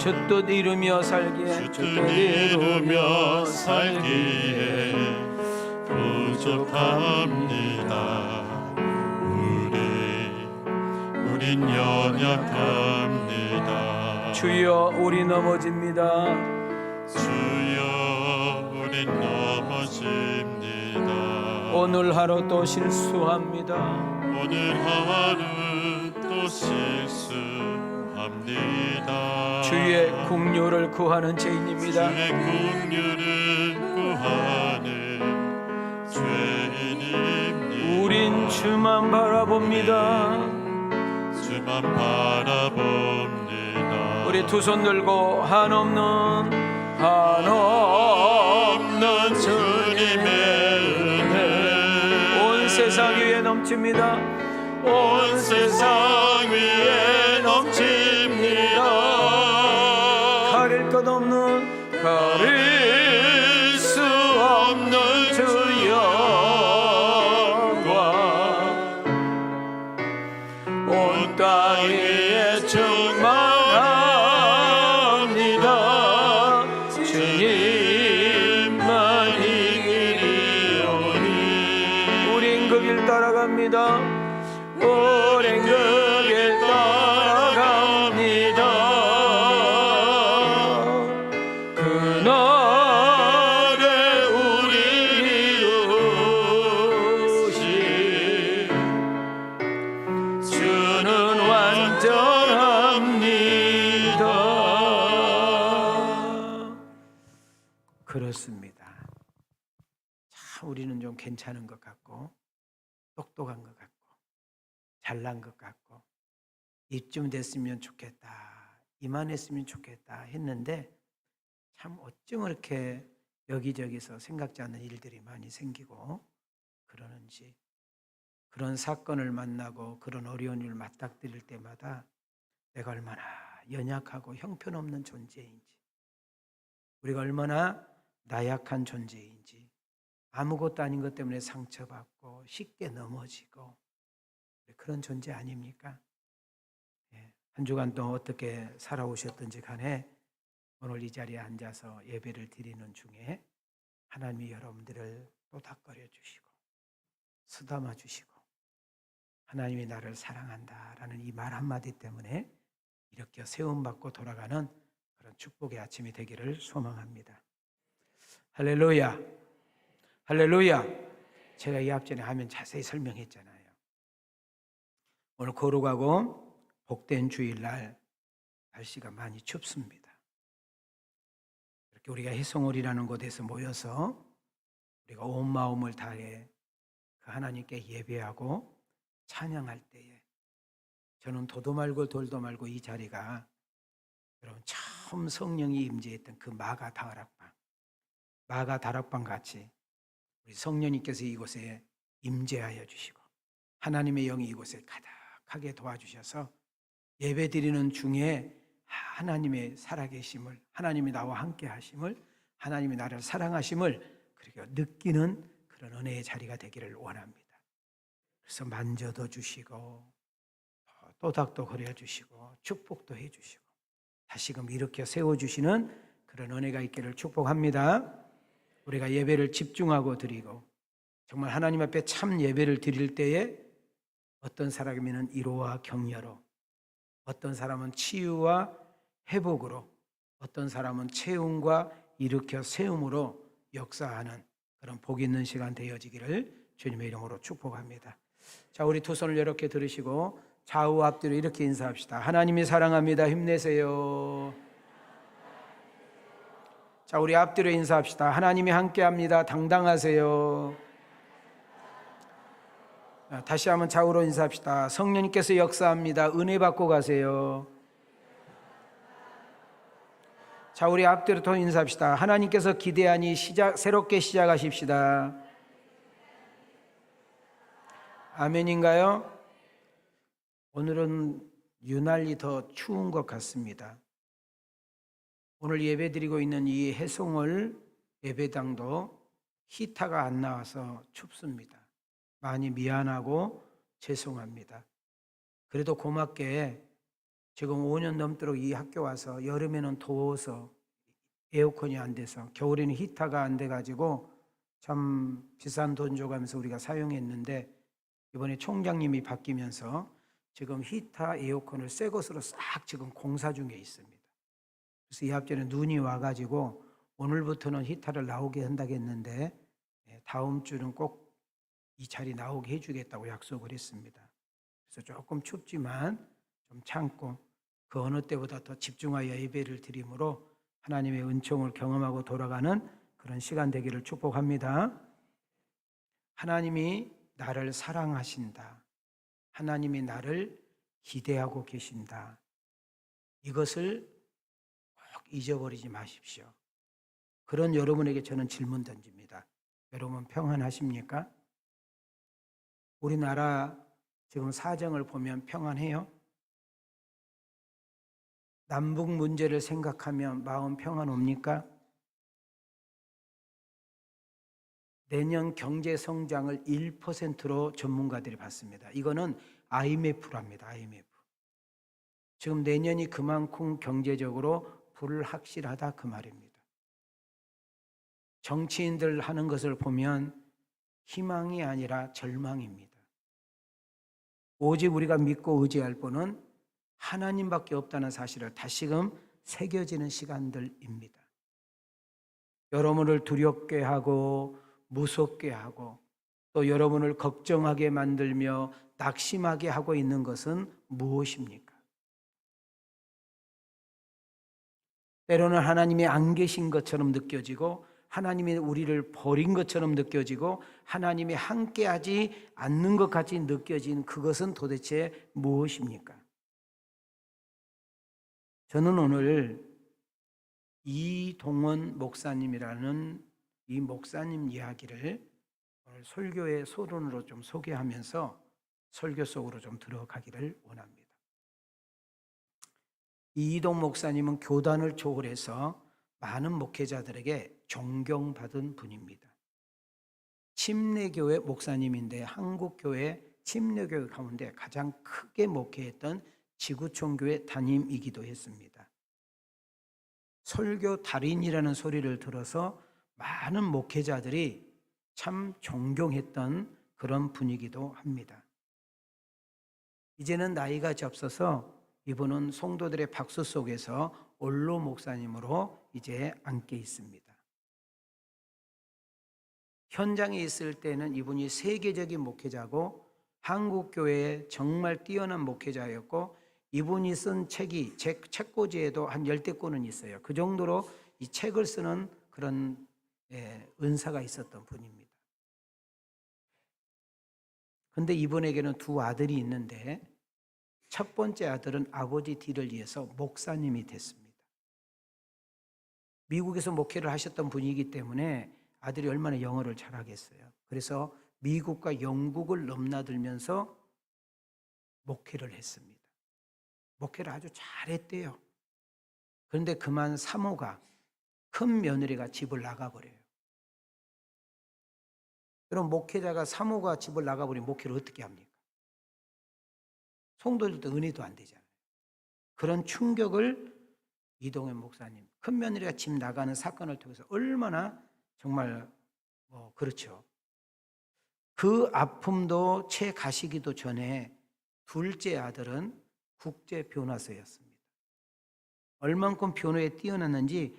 주뜻 이루며 살기에 주뜻 이루며 살기에 부족합니다. 우린 연약합니다. 주여 우리 넘어집니다. 주여 우린 넘어집니다. 오늘 하루 또 실수합니다. 오늘 하루 또 실수합니다. 주의 긍휼을 구하는 죄인입니다. 주의 긍휼을 구하는 죄인입니다. 우린 주만 바라봅니다. 주만 바라봅니다. 우리 두 손 들고 한없는 주님의 은혜 온 세상 위에 넘칩니다. 온 세상 위에 넘칩니다. 가릴 것 없는 가릴 수 없는 주 영광 온 땅 위에 충만합니다. 주님만 이기리오니 우린 그 길 따라갑니다. 오랜 그 길 따라갑니다. 그날에 우리 이루신 주는 완전합니다. 그렇습니다. 참 우리는 좀 괜찮은 것 같고 똑똑한 것 같고 잘난 것 같고 이쯤 됐으면 좋겠다, 이만했으면 좋겠다 했는데 참 어쩜 그렇게 여기저기서 생각지 않는 일들이 많이 생기고 그러는지, 그런 사건을 만나고 그런 어려운 일을 맞닥뜨릴 때마다 내가 얼마나 연약하고 형편없는 존재인지, 우리가 얼마나 나약한 존재인지, 아무것도 아닌 것 때문에 상처받고 쉽게 넘어지고 그런 존재 아닙니까? 한 주간 동안 어떻게 살아오셨든지 간에 오늘 이 자리에 앉아서 예배를 드리는 중에 하나님이 여러분들을 또닥거려 주시고 쓰다마 주시고 하나님이 나를 사랑한다라는 이 말 한마디 때문에 이렇게 세움받고 돌아가는 그런 축복의 아침이 되기를 소망합니다. 할렐루야, 할렐루야. 제가 이 앞전에 하면 자세히 설명했잖아요. 오늘 거룩하고 복된 주일날 날씨가 많이 춥습니다. 이렇게 우리가 해성월이라는 곳에서 모여서 우리가 온 마음을 다해 그 하나님께 예배하고 찬양할 때에 저는 도도 말고 돌도 말고 이 자리가 여러분 처음 성령이 임재했던 그 마가 다락방 같이 우리 성령님께서 이곳에 임재하여 주시고 하나님의 영이 이곳에 가득하게 도와주셔서 예배드리는 중에 하나님의 살아계심을, 하나님이 나와 함께 하심을, 하나님이 나를 사랑하심을 그렇게 느끼는 그런 은혜의 자리가 되기를 원합니다. 그래서 만져도 주시고 또닥도 거려주시고 축복도 해주시고 다시금 일으켜 세워주시는 그런 은혜가 있기를 축복합니다. 우리가 예배를 집중하고 드리고 정말 하나님 앞에 참 예배를 드릴 때에 어떤 사람이면 위로와 격려로, 어떤 사람은 치유와 회복으로, 어떤 사람은 채움과 일으켜 세움으로 역사하는 그런 복 있는 시간 되어지기를 주님의 이름으로 축복합니다. 자, 우리 두 손을 이렇게 들으시고 좌우 앞뒤로 이렇게 인사합시다. 하나님이 사랑합니다. 힘내세요. 자, 우리 앞뒤로 인사합시다. 하나님이 함께합니다. 당당하세요. 다시 한번 좌우로 인사합시다. 성령님께서 역사합니다. 은혜 받고 가세요. 자, 우리 앞뒤로 또 인사합시다. 하나님께서 기대하니 새롭게 시작하십시다. 아멘인가요? 오늘은 유난히 더 추운 것 같습니다. 오늘 예배드리고 있는 이 해송월 예배당도 히터가 안 나와서 춥습니다. 많이 미안하고 죄송합니다. 그래도 고맙게 지금 5년 넘도록 이 학교 와서 여름에는 더워서 에어컨이 안 돼서 겨울에는 히터가 안 돼가지고 참 비싼 돈 줘가면서 우리가 사용했는데 이번에 총장님이 바뀌면서 지금 히터 에어컨을 새 것으로 싹 지금 공사 중에 있습니다. 그래서 이 앞전에 눈이 와가지고 오늘부터는 히터를 나오게 한다겠는데 다음 주는 꼭 이 자리 나오게 해주겠다고 약속을 했습니다. 그래서 조금 춥지만 좀 참고 그 어느 때보다 더 집중하여 예배를 드림으로 하나님의 은총을 경험하고 돌아가는 그런 시간 되기를 축복합니다. 하나님이 나를 사랑하신다. 하나님이 나를 기대하고 계신다. 이것을 꼭 잊어버리지 마십시오. 그런 여러분에게 저는 질문 던집니다. 여러분 평안하십니까? 우리나라 지금 사정을 보면 평안해요? 남북 문제를 생각하면 마음 평안 옵니까? 내년 경제 성장을 1%로 전문가들이 봤습니다. 이거는 IMF랍니다. IMF. 지금 내년이 그만큼 경제적으로 불확실하다 그 말입니다. 정치인들 하는 것을 보면 희망이 아니라 절망입니다. 오직 우리가 믿고 의지할 분은 하나님밖에 없다는 사실을 다시금 새겨지는 시간들입니다. 여러분을 두렵게 하고 무섭게 하고 또 여러분을 걱정하게 만들며 낙심하게 하고 있는 것은 무엇입니까? 때로는 하나님이 안 계신 것처럼 느껴지고 하나님이 우리를 버린 것처럼 느껴지고 하나님이 함께하지 않는 것 같이 느껴진 그것은 도대체 무엇입니까? 저는 오늘 이동원 목사님이라는 이 목사님 이야기를 오늘 설교의 소론으로 좀 소개하면서 설교 속으로 좀 들어가기를 원합니다. 이동 목사님은 교단을 초월해서 많은 목회자들에게 존경받은 분입니다. 침례교회 목사님인데 한국교회 침례교회 가운데 가장 크게 목회했던 지구촌교회 담임이기도 했습니다. 설교 달인이라는 소리를 들어서 많은 목회자들이 참 존경했던 그런 분이기도 합니다. 이제는 나이가 접서서 이분은 성도들의 박수 속에서 올로 목사님으로 이제 앉게 있습니다. 현장에 있을 때는 이분이 세계적인 목회자고 한국교회에 정말 뛰어난 목회자였고 이분이 쓴 책이 책꽂이에도 한 10권은 있어요. 그 정도로 이 책을 쓰는 그런 은사가 있었던 분입니다. 그런데 이분에게는 두 아들이 있는데 첫 번째 아들은 아버지 뒤를 이어서 목사님이 됐습니다. 미국에서 목회를 하셨던 분이기 때문에 아들이 얼마나 영어를 잘하겠어요. 그래서 미국과 영국을 넘나들면서 목회를 했습니다. 목회를 아주 잘했대요. 그런데 그만 사모가 큰 며느리가 집을 나가버려요. 그럼 목회자가 사모가 집을 나가버리면 목회를 어떻게 합니까? 성도들도 은혜도 안 되잖아요. 그런 충격을 이동현 목사님, 큰 며느리가 집 나가는 사건을 통해서 얼마나 정말 그렇죠. 그 아픔도 채 가시기도 전에 둘째 아들은 국제 변호사였습니다. 얼만큼 변호에 뛰어났는지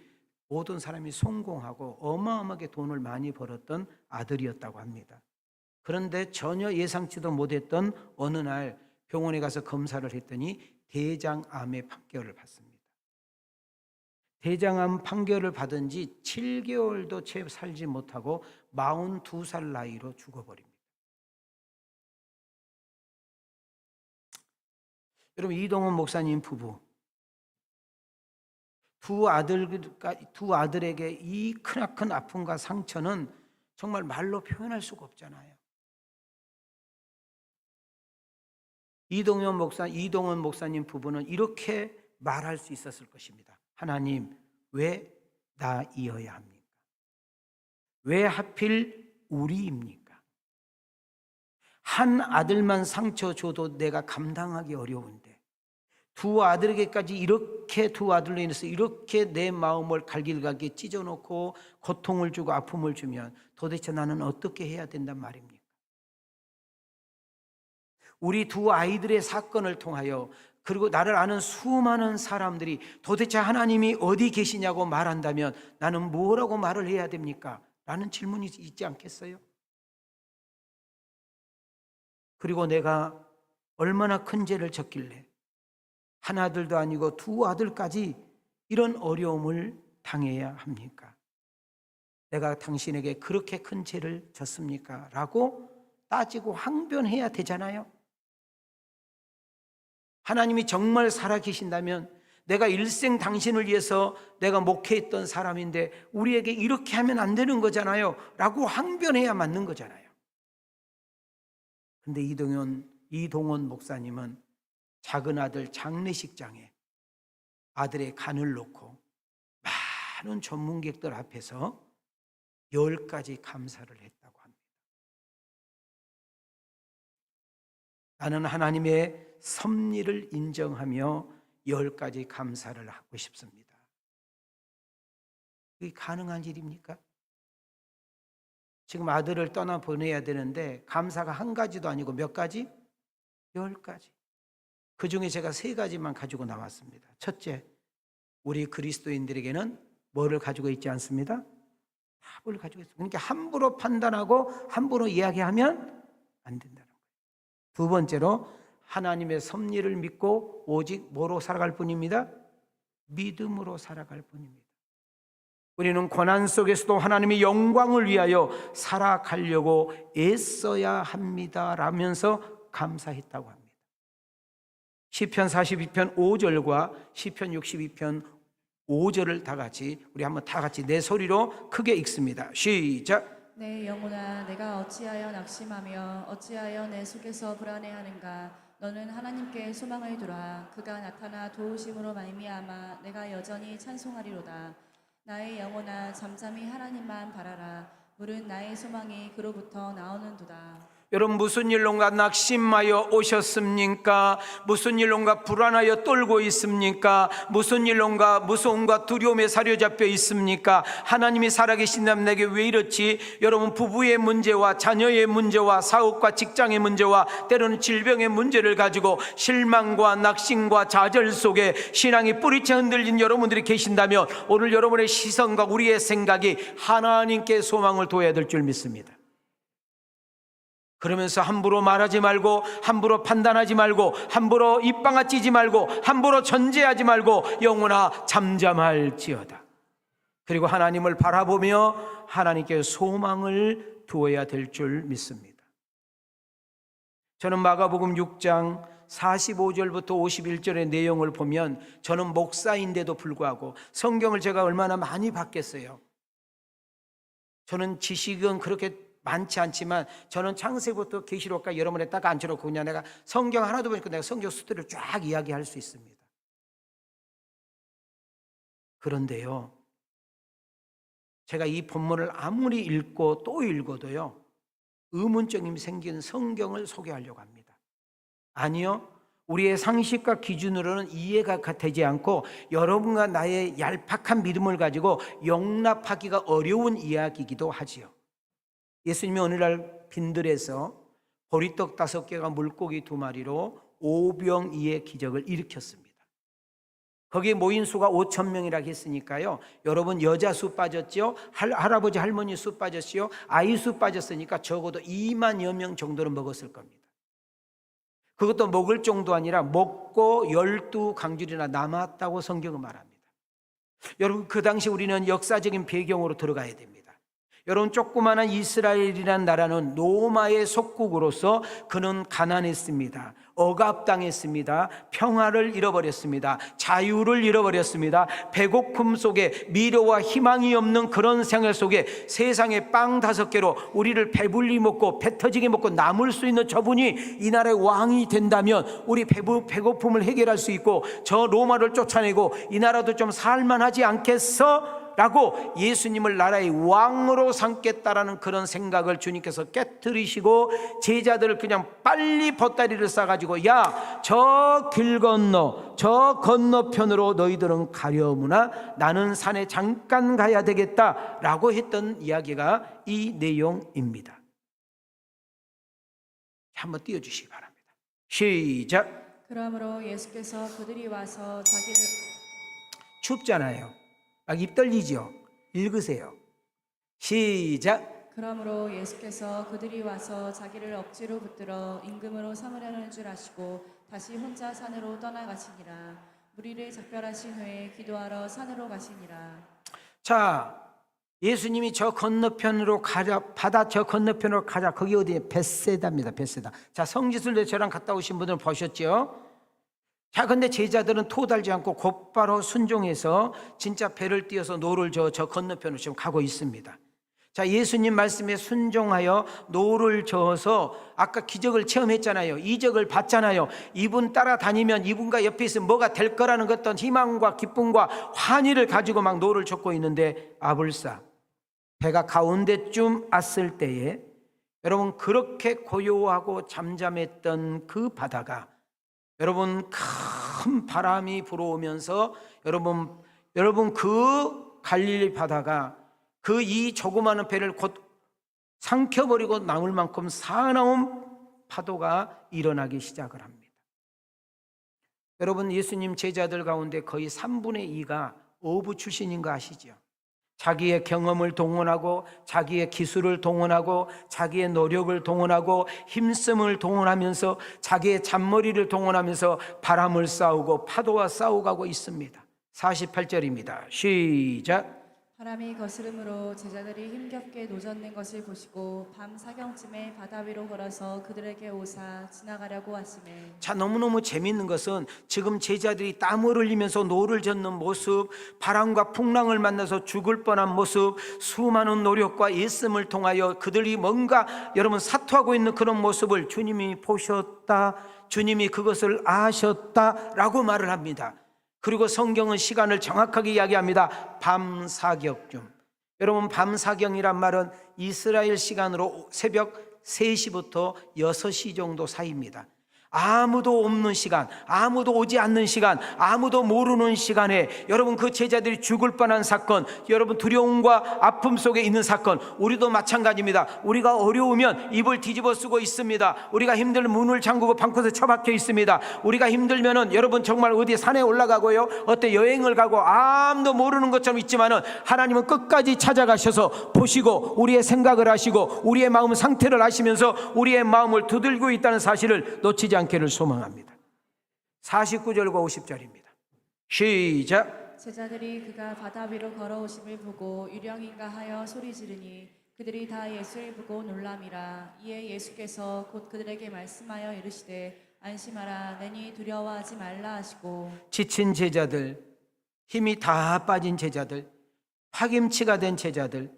모든 사람이 성공하고 어마어마하게 돈을 많이 벌었던 아들이었다고 합니다. 그런데 전혀 예상치도 못했던 어느 날 병원에 가서 검사를 했더니 대장암의 판결을 받습니다. 대장암 판결을 받은 지 7개월도 채 살지 못하고 42살 나이로 죽어버립니다. 여러분, 이동원 목사님 부부 두 아들에게 이 크나큰 아픔과 상처는 정말 말로 표현할 수가 없잖아요. 이동원 목사님 부부는 이렇게 말할 수 있었을 것입니다. 하나님, 왜 나이어야 합니까? 왜 하필 우리입니까? 한 아들만 상처 줘도 내가 감당하기 어려운데 두 아들에게까지 이렇게 두 아들로 인해서 이렇게 내 마음을 갈길갈길 찢어놓고 고통을 주고 아픔을 주면 도대체 나는 어떻게 해야 된단 말입니까? 우리 두 아이들의 사건을 통하여 그리고 나를 아는 수많은 사람들이 도대체 하나님이 어디 계시냐고 말한다면 나는 뭐라고 말을 해야 됩니까? 라는 질문이 있지 않겠어요? 그리고 내가 얼마나 큰 죄를 졌길래 한 아들도 아니고 두 아들까지 이런 어려움을 당해야 합니까? 내가 당신에게 그렇게 큰 죄를 졌습니까? 라고 따지고 항변해야 되잖아요. 하나님이 정말 살아계신다면 내가 일생 당신을 위해서 내가 목회했던 사람인데 우리에게 이렇게 하면 안 되는 거잖아요 라고 항변해야 맞는 거잖아요. 근데 이동원 목사님은 작은 아들 장례식장에 아들의 간을 놓고 많은 전문객들 앞에서 10가지 감사를 했다고 합니다. 나는 하나님의 섭리를 인정하며 10가지 감사를 하고 싶습니다. 그게 가능한 일입니까? 지금 아들을 떠나 보내야 되는데 감사가 한 가지도 아니고 몇 가지? 10가지. 그 중에 제가 3가지만 가지고 나왔습니다. 첫째, 우리 그리스도인들에게는 뭐를 가지고 있지 않습니다? 답을 가지고 있습니다. 그러니까 함부로 판단하고 함부로 이야기하면 안 된다는 거예요. 두 번째로 하나님의 섭리를 믿고 오직 뭐로 살아갈 뿐입니다? 믿음으로 살아갈 뿐입니다. 우리는 고난 속에서도 하나님의 영광을 위하여 살아가려고 애써야 합니다 라면서 감사했다고 합니다. 시편 42편 5절과 시편 62편 5절을 다 같이 우리 한번 다 같이 내 소리로 크게 읽습니다. 시작. 내 영혼아, 내가 어찌하여 낙심하며 어찌하여 내 속에서 불안해하는가? 너는 하나님께 소망을 두라. 그가 나타나 도우심으로 말미암아 내가 여전히 찬송하리로다. 나의 영혼아, 잠잠히 하나님만 바라라. 물은 나의 소망이 그로부터 나오는도다. 여러분, 무슨 일론가 낙심하여 오셨습니까? 무슨 일론가 불안하여 떨고 있습니까? 무슨 일론가 무서움과 두려움에 사로잡혀 있습니까? 하나님이 살아계신다면 내게 왜 이렇지? 여러분, 부부의 문제와 자녀의 문제와 사업과 직장의 문제와 때로는 질병의 문제를 가지고 실망과 낙심과 좌절 속에 신앙이 뿌리채 흔들린 여러분들이 계신다면 오늘 여러분의 시선과 우리의 생각이 하나님께 소망을 둬야 될 줄 믿습니다. 그러면서 함부로 말하지 말고, 함부로 판단하지 말고, 함부로 입방아 찌지 말고, 함부로 전제하지 말고, 영혼아 잠잠할지어다. 그리고 하나님을 바라보며 하나님께 소망을 두어야 될 줄 믿습니다. 저는 마가복음 6장 45절부터 51절의 내용을 보면 저는 목사인데도 불구하고 성경을 제가 얼마나 많이 봤겠어요. 저는 지식은 그렇게 많지 않지만 저는 창세부터 계시록까지 여러분에 딱 앉혀놓고 그냥 내가 성경 하나도 보니까 내가 성경 수들을 쫙 이야기할 수 있습니다. 그런데요, 제가 이 본문을 아무리 읽고 또 읽어도요, 의문점이 생기는 성경을 소개하려고 합니다. 아니요, 우리의 상식과 기준으로는 이해가 되지 않고 여러분과 나의 얄팍한 믿음을 가지고 용납하기가 어려운 이야기이기도 하지요. 예수님이 어느 날 빈들에서 보리떡 5개가 물고기 2마리로 5병이의 기적을 일으켰습니다. 거기에 모인 수가 5,000명이라고 했으니까요, 여러분 여자 수 빠졌죠, 할아버지 할머니 수 빠졌지요, 아이 수 빠졌으니까 적어도 2만여 명 정도는 먹었을 겁니다. 그것도 먹을 정도 아니라 먹고 12강줄이나 남았다고 성경은 말합니다. 여러분, 그 당시 우리는 역사적인 배경으로 들어가야 됩니다. 여러분, 조그마한 이스라엘이라는 나라는 로마의 속국으로서 그는 가난했습니다. 억압당했습니다. 평화를 잃어버렸습니다. 자유를 잃어버렸습니다. 배고픔 속에 미래와 희망이 없는 그런 생활 속에 세상에 빵 5개로 우리를 배불리 먹고 배 터지게 먹고 남을 수 있는 저분이 이 나라의 왕이 된다면 우리 배고픔을 해결할 수 있고 저 로마를 쫓아내고 이 나라도 좀 살만하지 않겠어? 라고 예수님을 나라의 왕으로 삼겠다라는 그런 생각을 주님께서 깨뜨리시고 제자들을 그냥 빨리 보따리를 싸가지고 야, 저 길 건너 저 건너편으로 너희들은 가려무나 나는 산에 잠깐 가야 되겠다라고 했던 이야기가 이 내용입니다. 한번 띄워주시기 바랍니다. 시작. 그러므로 예수께서 그들이 와서 자기를 춥잖아요. 막 입 떨리죠. 읽으세요. 시작. 그러므로 예수께서 그들이 와서 자기를 억지로 붙들어 임금으로 삼으려는 줄 아시고 다시 혼자 산으로 떠나가시니라. 무리를 작별하신 후에 기도하러 산으로 가시니라. 자, 예수님이 저 건너편으로 가자, 바다 저 건너편으로 가자. 거기 어디에? 벳세다입니다. 벳세다. 자, 성지순례 저랑 갔다 오신 분들은 보셨죠? 자, 근데 제자들은 토달지 않고 곧바로 순종해서 진짜 배를 띄워서 노를 저 건너편으로 지금 가고 있습니다. 자, 예수님 말씀에 순종하여 노를 저어서 아까 기적을 체험했잖아요. 이적을 봤잖아요. 이분 따라다니면 이분과 옆에 있으면 뭐가 될 거라는 어떤 희망과 기쁨과 환희를 가지고 막 노를 젓고 있는데 아불사 배가 가운데쯤 왔을 때에 여러분 그렇게 고요하고 잠잠했던 그 바다가 여러분 큰 바람이 불어오면서 여러분 그 갈릴리 바다가 그 이 조그마한 배를 곧 삼켜버리고 남을 만큼 사나운 파도가 일어나기 시작을 합니다. 여러분 예수님 제자들 가운데 거의 3분의 2가 어부 출신인 거 아시죠? 자기의 경험을 동원하고 자기의 기술을 동원하고 자기의 노력을 동원하고 힘씀을 동원하면서 자기의 잔머리를 동원하면서 바람을 싸우고 파도와 싸워가고 있습니다. 48절입니다. 시작. 바람이 거스름으로 제자들이 힘겹게 노젓는 것을 보시고 밤 사경쯤에 바다 위로 걸어서 그들에게 오사 지나가려고 하시매. 자, 너무너무 재미있는 것은 지금 제자들이 땀을 흘리면서 노를 젓는 모습, 바람과 풍랑을 만나서 죽을 뻔한 모습, 수많은 노력과 애씀을 통하여 그들이 뭔가 여러분 사투하고 있는 그런 모습을 주님이 보셨다, 주님이 그것을 아셨다라고 말을 합니다. 그리고 성경은 시간을 정확하게 이야기합니다. 밤사경쯤. 여러분 밤사경이란 말은 이스라엘 시간으로 새벽 3시부터 6시 정도 사이입니다. 아무도 없는 시간, 아무도 오지 않는 시간, 아무도 모르는 시간에 여러분 그 제자들이 죽을 뻔한 사건, 여러분 두려움과 아픔 속에 있는 사건, 우리도 마찬가지입니다. 우리가 어려우면 입을 뒤집어 쓰고 있습니다. 우리가 힘들면 문을 잠그고 방구석에 처박혀 있습니다. 우리가 힘들면은 여러분 정말 어디 산에 올라가고요, 어때 여행을 가고 아무도 모르는 것처럼 있지만은 하나님은 끝까지 찾아가셔서 보시고 우리의 생각을 하시고 우리의 마음 상태를 아시면서 우리의 마음을 두들고 있다는 사실을 놓치지 않기를 소망합니다. 49절과 50절입니다. 시작. 제자들이 그가 바다 위로 걸어오심을 보고 유령인가 하여 소리 지르니 그들이 다 예수를 보고 놀람이라. 이에 예수께서 곧 그들에게 말씀하여 이르시되 안심하라 내니 두려워하지 말라 하시고. 지친 제자들, 힘이 다 빠진 제자들, 파김치가 된 제자들,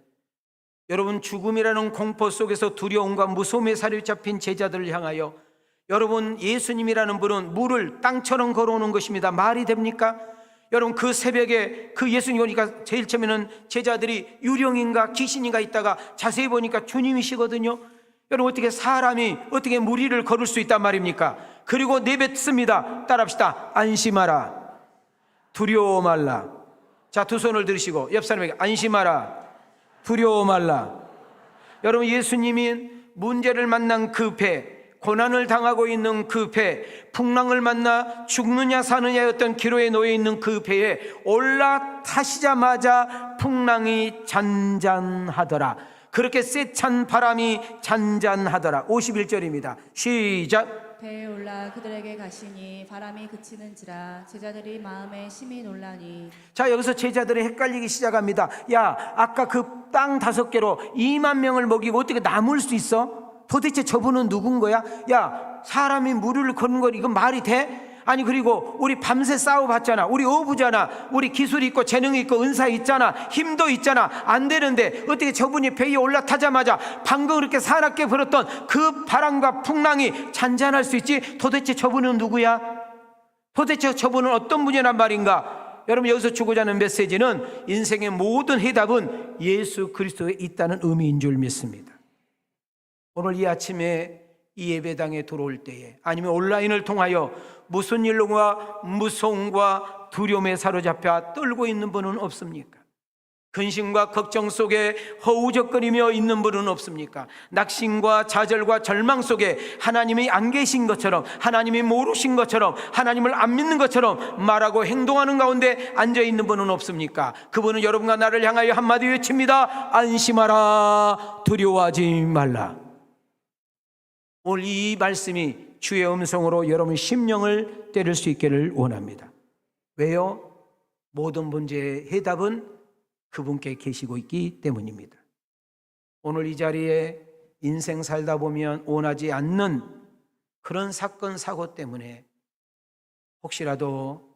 여러분 죽음이라는 공포 속에서 두려움과 무서움에 사로잡힌 제자들을 향하여 여러분 예수님이라는 분은 물을 땅처럼 걸어오는 것입니다. 말이 됩니까? 여러분 그 새벽에 그 예수님 오니까 제일 처음에는 제자들이 유령인가 귀신인가 있다가 자세히 보니까 주님이시거든요. 여러분 어떻게 사람이 어떻게 물 위를 걸을 수 있단 말입니까? 그리고 내뱉습니다. 따라합시다. 안심하라, 두려워 말라. 자, 두 손을 들으시고 옆 사람에게 안심하라, 두려워 말라. 여러분 예수님이 문제를 만난 그 배, 고난을 당하고 있는 그 배, 풍랑을 만나 죽느냐 사느냐였던 기로에 놓여 있는 그 배에 올라타시자마자 풍랑이 잔잔하더라. 그렇게 세찬 바람이 잔잔하더라. 51절입니다. 시작. 배에 올라 그들에게 가시니 바람이 그치는지라 제자들이 마음에 심히 놀라니. 자, 여기서 제자들이 헷갈리기 시작합니다. 야, 아까 그 땅 5개로 2만 명을 먹이고 어떻게 남을 수 있어? 도대체 저분은 누군 거야? 야, 사람이 무리를 걷는 거 이건 말이 돼? 아니 그리고 우리 밤새 싸워봤잖아. 우리 어부잖아. 우리 기술이 있고 재능이 있고 은사 있잖아. 힘도 있잖아. 안 되는데 어떻게 저분이 배에 올라타자마자 방금 그렇게 사납게 불었던 그 바람과 풍랑이 잔잔할 수 있지? 도대체 저분은 누구야? 도대체 저분은 어떤 분이란 말인가? 여러분, 여기서 주고자 하는 메시지는 인생의 모든 해답은 예수 그리스도에 있다는 의미인 줄 믿습니다. 오늘 이 아침에 이 예배당에 들어올 때에, 아니면 온라인을 통하여 무슨 일과 무서움과 두려움에 사로잡혀 떨고 있는 분은 없습니까? 근심과 걱정 속에 허우적거리며 있는 분은 없습니까? 낙심과 좌절과 절망 속에 하나님이 안 계신 것처럼, 하나님이 모르신 것처럼, 하나님을 안 믿는 것처럼 말하고 행동하는 가운데 앉아 있는 분은 없습니까? 그분은 여러분과 나를 향하여 한마디 외칩니다. 안심하라, 두려워하지 말라. 오늘 이 말씀이 주의 음성으로 여러분 심령을 때릴 수 있기를 원합니다. 왜요? 모든 문제의 해답은 그분께 계시고 있기 때문입니다. 오늘 이 자리에 인생 살다 보면 원하지 않는 그런 사건 사고 때문에 혹시라도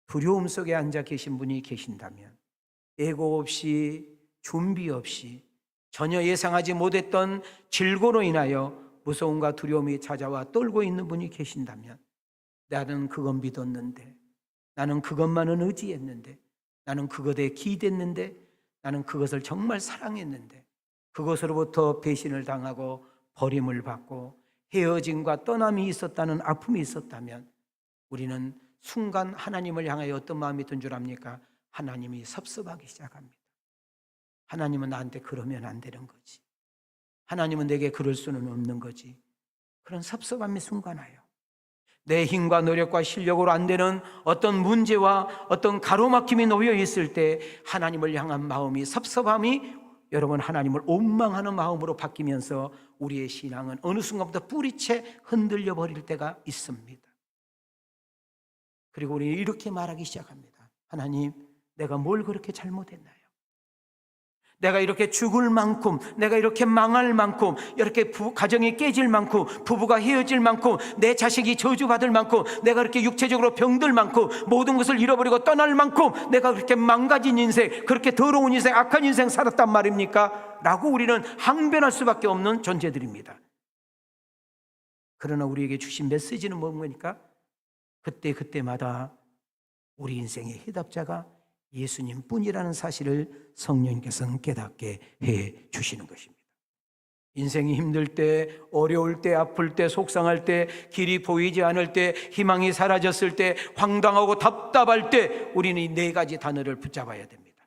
두려움 속에 앉아 계신 분이 계신다면, 예고 없이 준비 없이 전혀 예상하지 못했던 질고로 인하여 무서움과 두려움이 찾아와 떨고 있는 분이 계신다면, 나는 그건 믿었는데, 나는 그것만은 의지했는데, 나는 그것에 기댔는데, 나는 그것을 정말 사랑했는데 그것으로부터 배신을 당하고 버림을 받고 헤어짐과 떠남이 있었다는 아픔이 있었다면, 우리는 순간 하나님을 향하여 어떤 마음이 든 줄 압니까? 하나님이 섭섭하기 시작합니다. 하나님은 나한테 그러면 안 되는 거지, 하나님은 내게 그럴 수는 없는 거지. 그런 섭섭함이 순간 와요. 내 힘과 노력과 실력으로 안 되는 어떤 문제와 어떤 가로막힘이 놓여 있을 때 하나님을 향한 마음이, 섭섭함이 여러분 하나님을 원망하는 마음으로 바뀌면서 우리의 신앙은 어느 순간부터 뿌리채 흔들려 버릴 때가 있습니다. 그리고 우리는 이렇게 말하기 시작합니다. 하나님, 내가 뭘 그렇게 잘못했나요? 내가 이렇게 죽을 만큼, 내가 이렇게 망할 만큼, 이렇게 가정이 깨질 만큼, 부부가 헤어질 만큼, 내 자식이 저주받을 만큼, 내가 그렇게 육체적으로 병들 만큼, 모든 것을 잃어버리고 떠날 만큼 내가 그렇게 망가진 인생, 그렇게 더러운 인생, 악한 인생 살았단 말입니까? 라고 우리는 항변할 수밖에 없는 존재들입니다. 그러나 우리에게 주신 메시지는 뭡니까? 그때마다 우리 인생의 해답자가 예수님 뿐이라는 사실을 성령님께서는 깨닫게 해 주시는 것입니다. 인생이 힘들 때, 어려울 때, 아플 때, 속상할 때, 길이 보이지 않을 때, 희망이 사라졌을 때, 황당하고 답답할 때 우리는 이 네 가지 단어를 붙잡아야 됩니다.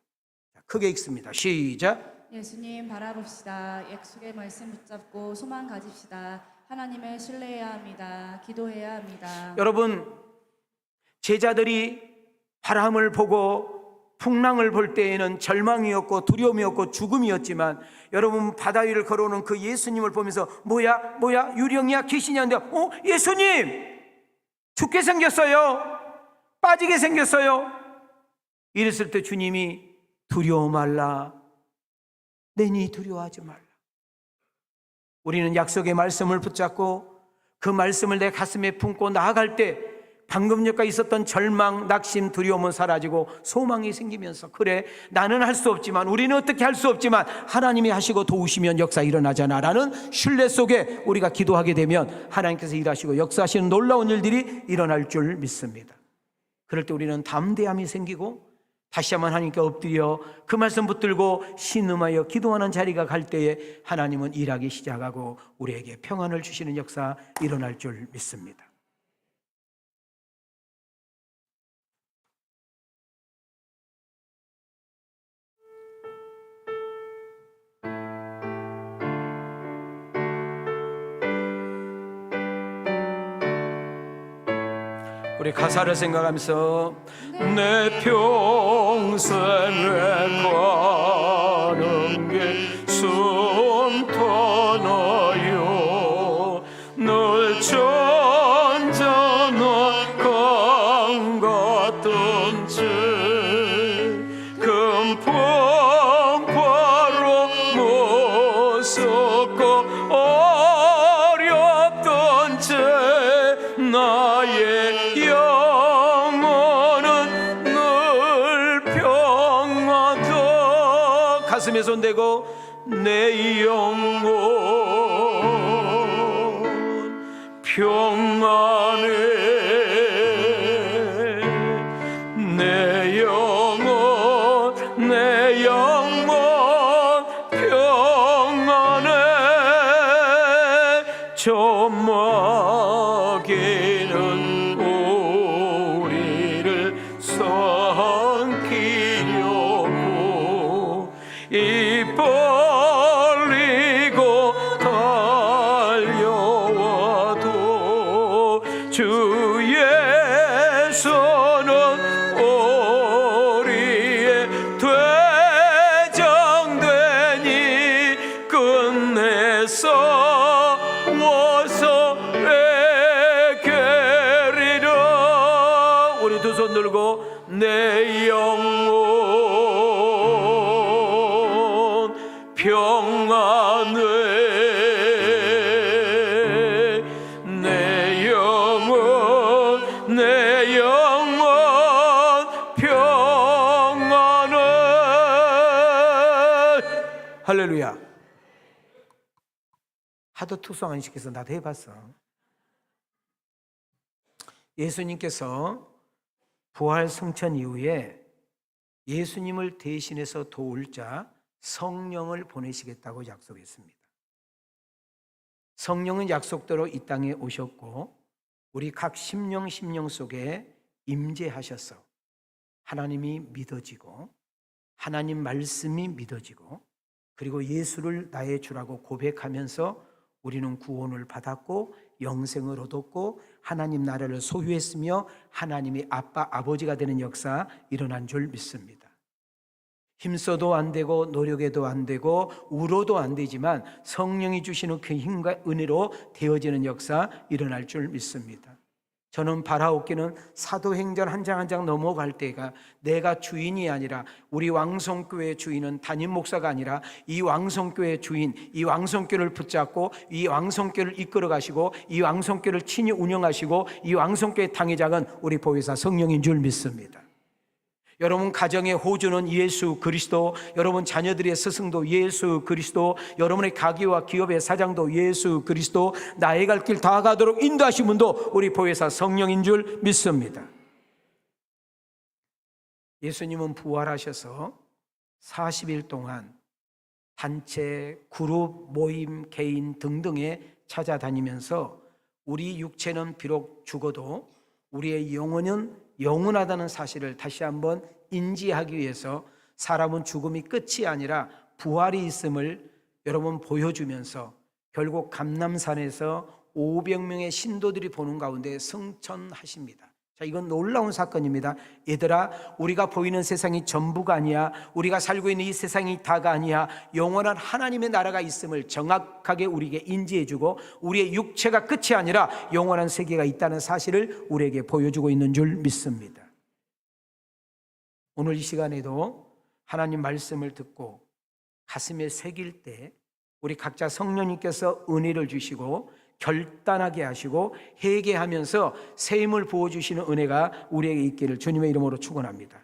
크게 읽습니다. 시작. 예수님 바라봅시다. 약속의 말씀 붙잡고 소망 가집시다. 하나님을 신뢰해야 합니다. 기도해야 합니다. 여러분, 제자들이 바람을 보고 풍랑을 볼 때에는 절망이었고 두려움이었고 죽음이었지만, 여러분 바다 위를 걸어오는 그 예수님을 보면서 뭐야 유령이야 귀신이야 하는데, 예수님 죽게 생겼어요, 빠지게 생겼어요. 이랬을 때 주님이 두려워 말라, 내니 두려워하지 말라. 우리는 약속의 말씀을 붙잡고 그 말씀을 내 가슴에 품고 나아갈 때 방금 전까지 있었던 절망, 낙심, 두려움은 사라지고 소망이 생기면서, 그래 나는 할 수 없지만, 우리는 어떻게 할 수 없지만 하나님이 하시고 도우시면 역사 일어나잖아 라는 신뢰 속에 우리가 기도하게 되면 하나님께서 일하시고 역사하시는 놀라운 일들이 일어날 줄 믿습니다. 그럴 때 우리는 담대함이 생기고 다시 한번 하나님께 엎드려 그 말씀 붙들고 신음하여 기도하는 자리가 갈 때에 하나님은 일하기 시작하고 우리에게 평안을 주시는 역사 일어날 줄 믿습니다. 우리 가사를 생각하면서 내 평생에 가는 길 숨터나요 늘 잔잔한 강 같던지 금풍파로 무섭고 어렵던지 나의 영혼은 늘 평안하다. 가슴에 손대고 내 영혼 평안해, 내 입 벌리고 달려와도 주의 손은 우리의 되장되니 끝내서 와서 에게리라. 우리 두 손 들고 내 영혼 평안해, 내 영혼 평안해. 할렐루야. 하도 특성 안 시켜서 나도 해봤어. 예수님께서 부활 성천 이후에 예수님을 대신해서 도울 자 성령을 보내시겠다고 약속했습니다. 성령은 약속대로 이 땅에 오셨고 우리 각 심령 속에 임재하셔서 하나님이 믿어지고 하나님 말씀이 믿어지고 그리고 예수를 나의 주라고 고백하면서 우리는 구원을 받았고 영생을 얻었고 하나님 나라를 소유했으며 하나님이 아빠 아버지가 되는 역사 일어난 줄 믿습니다. 힘써도 안 되고 노력해도 안 되고 울어도 안 되지만 성령이 주시는 그 힘과 은혜로 되어지는 역사 일어날 줄 믿습니다. 저는 바라옵기는 사도행전 한 장 한 장 넘어갈 때가 내가 주인이 아니라 우리 왕성교회의 주인은 담임 목사가 아니라 이 왕성교회의 주인, 이 왕성교회를 붙잡고 이 왕성교회를 이끌어 가시고 이 왕성교회를 친히 운영하시고 이 왕성교회의 당회장은 우리 보혜사 성령인 줄 믿습니다. 여러분 가정의 호주는 예수 그리스도, 여러분 자녀들의 스승도 예수 그리스도, 여러분의 가게와 기업의 사장도 예수 그리스도, 나의 갈 길 다 가도록 인도하신 분도 우리 보혜사 성령인 줄 믿습니다. 예수님은 부활하셔서 40일 동안 단체, 그룹, 모임, 개인 등등에 찾아다니면서 우리 육체는 비록 죽어도 우리의 영혼은 영원하다는 사실을 다시 한번 인지하기 위해서 사람은 죽음이 끝이 아니라 부활이 있음을 여러분 보여주면서 결국 감람산에서 500명의 신도들이 보는 가운데 승천하십니다. 자, 이건 놀라운 사건입니다. 얘들아, 우리가 보이는 세상이 전부가 아니야. 우리가 살고 있는 이 세상이 다가 아니야. 영원한 하나님의 나라가 있음을 정확하게 우리에게 인지해주고 우리의 육체가 끝이 아니라 영원한 세계가 있다는 사실을 우리에게 보여주고 있는 줄 믿습니다. 오늘 이 시간에도 하나님 말씀을 듣고 가슴에 새길 때 우리 각자 성령님께서 은혜를 주시고 결단하게 하시고 회개하면서 새 힘을 부어주시는 은혜가 우리에게 있기를 주님의 이름으로 축원합니다.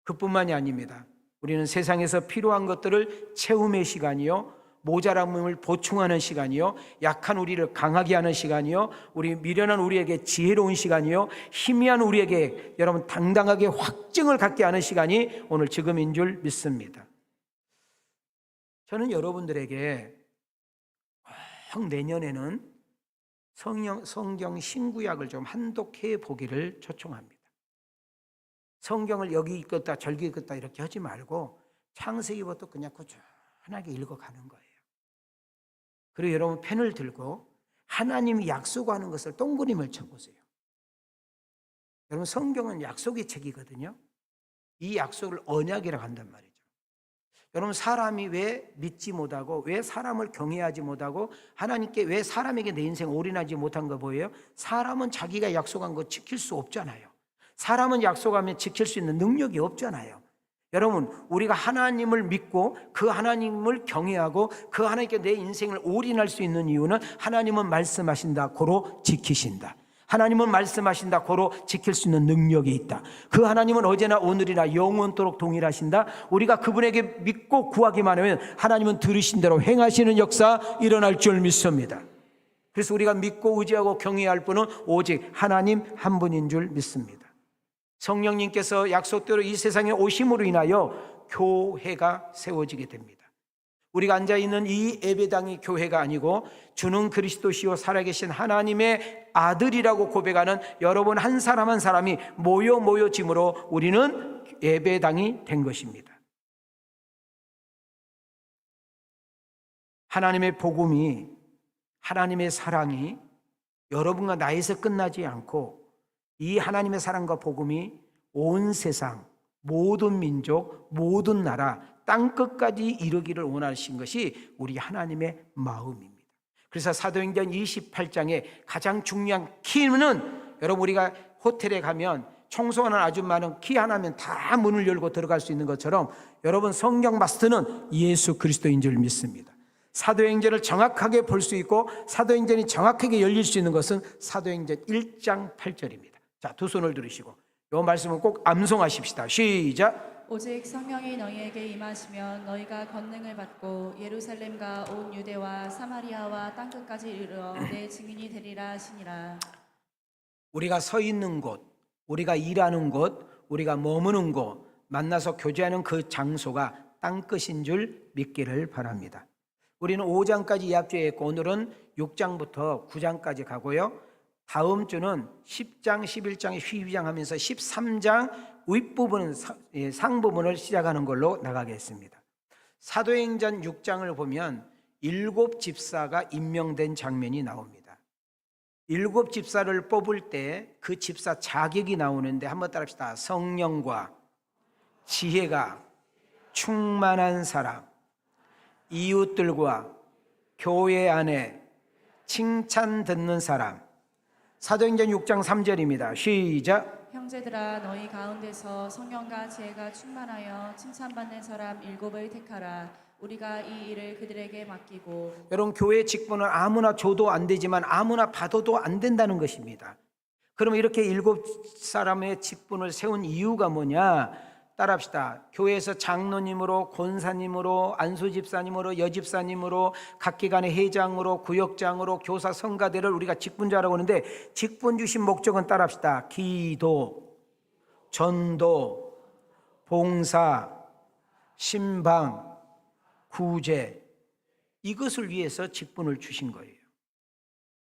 그뿐만이 아닙니다. 우리는 세상에서 필요한 것들을 채움의 시간이요, 모자람을 보충하는 시간이요, 약한 우리를 강하게 하는 시간이요, 우리 미련한 우리에게 지혜로운 시간이요, 희미한 우리에게 여러분 당당하게 확증을 갖게 하는 시간이 오늘 지금인 줄 믿습니다. 저는 여러분들에게 내년에는 성경 신구약을 좀 한독해 보기를 초청합니다. 성경을 여기 읽었다 저기 읽었다 이렇게 하지 말고 창세기부터 그냥 꾸준하게 읽어가는 거예요. 그리고 여러분 펜을 들고 하나님이 약속하는 것을 동그림을 쳐보세요. 여러분 성경은 약속의 책이거든요. 이 약속을 언약이라고 한단 말이에요. 여러분 사람이 왜 믿지 못하고 왜 사람을 경외하지 못하고 하나님께 왜 사람에게 내 인생 올인하지 못한 거 보여요? 사람은 자기가 약속한 거 지킬 수 없잖아요. 사람은 약속하면 지킬 수 있는 능력이 없잖아요. 여러분 우리가 하나님을 믿고 그 하나님을 경외하고 그 하나님께 내 인생을 올인할 수 있는 이유는 하나님은 말씀하신다 고로 지키신다. 하나님은 말씀하신다 고로 지킬 수 있는 능력이 있다. 그 하나님은 어제나 오늘이나 영원토록 동일하신다. 우리가 그분에게 믿고 구하기만 하면 하나님은 들으신 대로 행하시는 역사 일어날 줄 믿습니다. 그래서 우리가 믿고 의지하고 경외할 분은 오직 하나님 한 분인 줄 믿습니다. 성령님께서 약속대로 이 세상에 오심으로 인하여 교회가 세워지게 됩니다. 우리가 앉아있는 이 예배당이 교회가 아니고 주는 그리스도시요 살아계신 하나님의 아들이라고 고백하는 여러분 한 사람 한 사람이 모여짐으로 우리는 예배당이 된 것입니다. 하나님의 복음이, 하나님의 사랑이 여러분과 나에서 끝나지 않고 이 하나님의 사랑과 복음이 온 세상, 모든 민족, 모든 나라, 땅끝까지 이르기를 원하신 것이 우리 하나님의 마음입니다. 그래서 사도행전 28장에 가장 중요한 키는, 여러분 우리가 호텔에 가면 청소하는 아줌마는 키 하나면 다 문을 열고 들어갈 수 있는 것처럼 여러분 성경 마스터는 예수 그리스도인 줄 믿습니다. 사도행전을 정확하게 볼 수 있고 사도행전이 정확하게 열릴 수 있는 것은 사도행전 1장 8절입니다. 자, 두 손을 들으시고 이 말씀은 꼭 암송하십시다. 시작. 오직 성령이 너희에게 임하시면 너희가 권능을 받고 예루살렘과 온 유대와 사마리아와 땅끝까지 이르러 내 증인이 되리라 하시니라. 우리가 서 있는 곳, 우리가 일하는 곳, 우리가 머무는 곳, 만나서 교제하는 그 장소가 땅끝인 줄 믿기를 바랍니다. 우리는 5장까지 이합주의했고 오늘은 6장부터 9장까지 가고요. 다음 주는 10장, 11장, 12장 하면서 13장 윗부분, 상부분을 시작하는 걸로 나가겠습니다. 사도행전 6장을 보면 7 집사가 임명된 장면이 나옵니다. 7 집사를 뽑을 때 그 집사 자격이 나오는데 한번 따라합시다. 성령과 지혜가 충만한 사람, 이웃들과 교회 안에 칭찬 듣는 사람. 사도행전 6장 3절입니다. 시작. 형제들아 너희 가운데서 성령과 지혜가 충만하여 칭찬받는 사람 7을 택하라. 우리가 이 일을 그들에게 맡기고. 여러분 교회 직분은 아무나 줘도 안 되지만 아무나 받아도 안 된다는 것입니다. 그러면 이렇게 7 사람의 직분을 세운 이유가 뭐냐? 따라합시다. 교회에서 장로님으로, 권사님으로, 안수집사님으로, 여집사님으로, 각기간의 회장으로, 구역장으로, 교사, 성가대를 우리가 직분자라고 하는데 직분 주신 목적은 따라합시다. 기도, 전도, 봉사, 신방, 구제, 이것을 위해서 직분을 주신 거예요.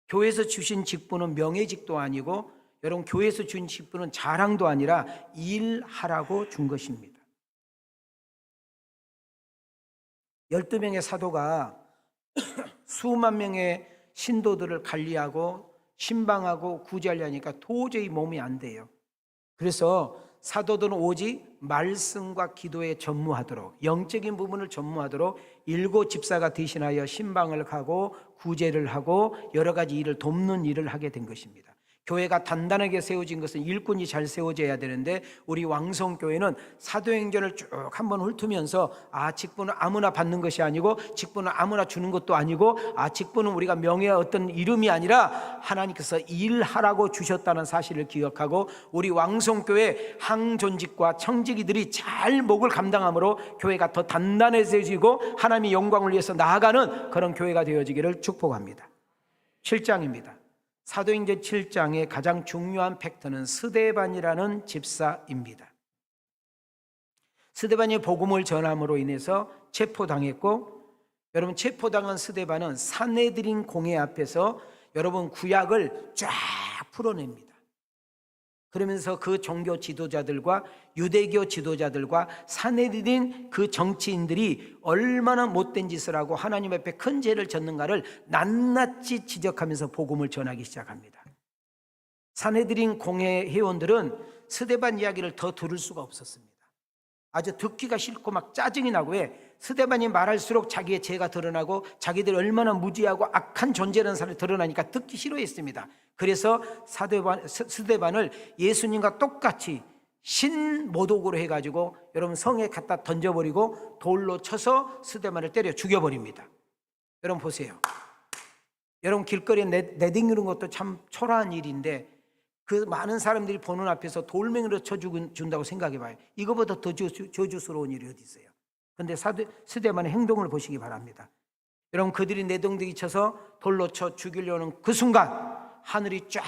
교회에서 주신 직분은 명예직도 아니고 여러분 교회에서 준 직분은 자랑도 아니라 일하라고 준 것입니다. 12명의 사도가 수만 명의 신도들을 관리하고 신방하고 구제하려니까 도저히 몸이 안 돼요. 그래서 사도들은 오직 말씀과 기도에 전무하도록, 영적인 부분을 전무하도록 7 집사가 대신하여 신방을 하고 구제를 하고 여러 가지 일을 돕는 일을 하게 된 것입니다. 교회가 단단하게 세워진 것은 일꾼이 잘 세워져야 되는데 우리 왕성교회는 사도행전을 쭉 한번 훑으면서 직분은 아무나 받는 것이 아니고 직분은 아무나 주는 것도 아니고 직분은 우리가 명예의 어떤 이름이 아니라 하나님께서 일하라고 주셨다는 사실을 기억하고 우리 왕성교회 항존직과 청지기들이 잘 목을 감당함으로 교회가 더 단단해지고 하나님의 영광을 위해서 나아가는 그런 교회가 되어지기를 축복합니다. 7장입니다. 사도행전 7장의 가장 중요한 팩트는 스데반이라는 집사입니다. 스데반이 복음을 전함으로 인해서 체포당했고, 여러분 체포당한 스데반은 산헤드린 공회 앞에서 여러분 구약을 쫙 풀어냅니다. 그러면서 그 종교 지도자들과 유대교 지도자들과 산헤드린 그 정치인들이 얼마나 못된 짓을 하고 하나님 앞에 큰 죄를 졌는가를 낱낱이 지적하면서 복음을 전하기 시작합니다. 산헤드린 공회 회원들은 스데반 이야기를 더 들을 수가 없었습니다. 아주 듣기가 싫고 막 짜증이 나고 왜 스데반이 말할수록 자기의 죄가 드러나고 자기들이 얼마나 무지하고 악한 존재라는 사실이 드러나니까 듣기 싫어했습니다. 그래서 스데반을 예수님과 똑같이 신모독으로 해가지고 여러분 성에 갖다 던져버리고 돌로 쳐서 스데반을 때려 죽여버립니다. 여러분 보세요. 여러분 길거리에 내디디는 것도 참 초라한 일인데 그 많은 사람들이 보는 앞에서 돌멩이로 쳐준다고 생각해봐요. 이거보다 더 저주스러운 일이 어디 있어요? 그런데 스데반의 행동을 보시기 바랍니다. 여러분 그들이 내동댕이 쳐서 돌로 쳐 죽이려는 그 순간 하늘이 쫙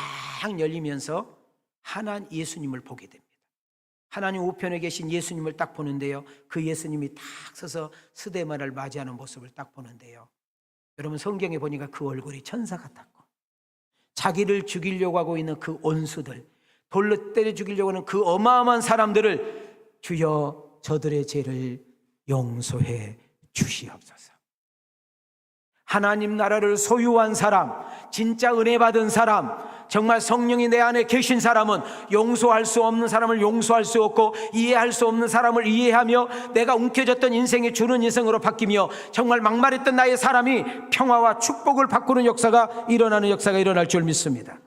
열리면서 하나님 예수님을 보게 됩니다. 하나님 우편에 계신 예수님을 딱 보는데요. 그 예수님이 딱 서서 스데반을 맞이하는 모습을 딱 보는데요. 여러분 성경에 보니까 그 얼굴이 천사 같았고 자기를 죽이려고 하고 있는 그 원수들, 돌로 때려 죽이려고 하는 그 어마어마한 사람들을 주여 저들의 죄를 용서해 주시옵소서. 하나님 나라를 소유한 사람, 진짜 은혜 받은 사람, 정말 성령이 내 안에 계신 사람은 용서할 수 없는 사람을 용서할 수 없고 이해할 수 없는 사람을 이해하며 내가 움켜졌던 인생이 주는 인생으로 바뀌며 정말 막말했던 나의 사람이 평화와 축복을 바꾸는 역사가 일어나는 역사가 일어날 줄 믿습니다.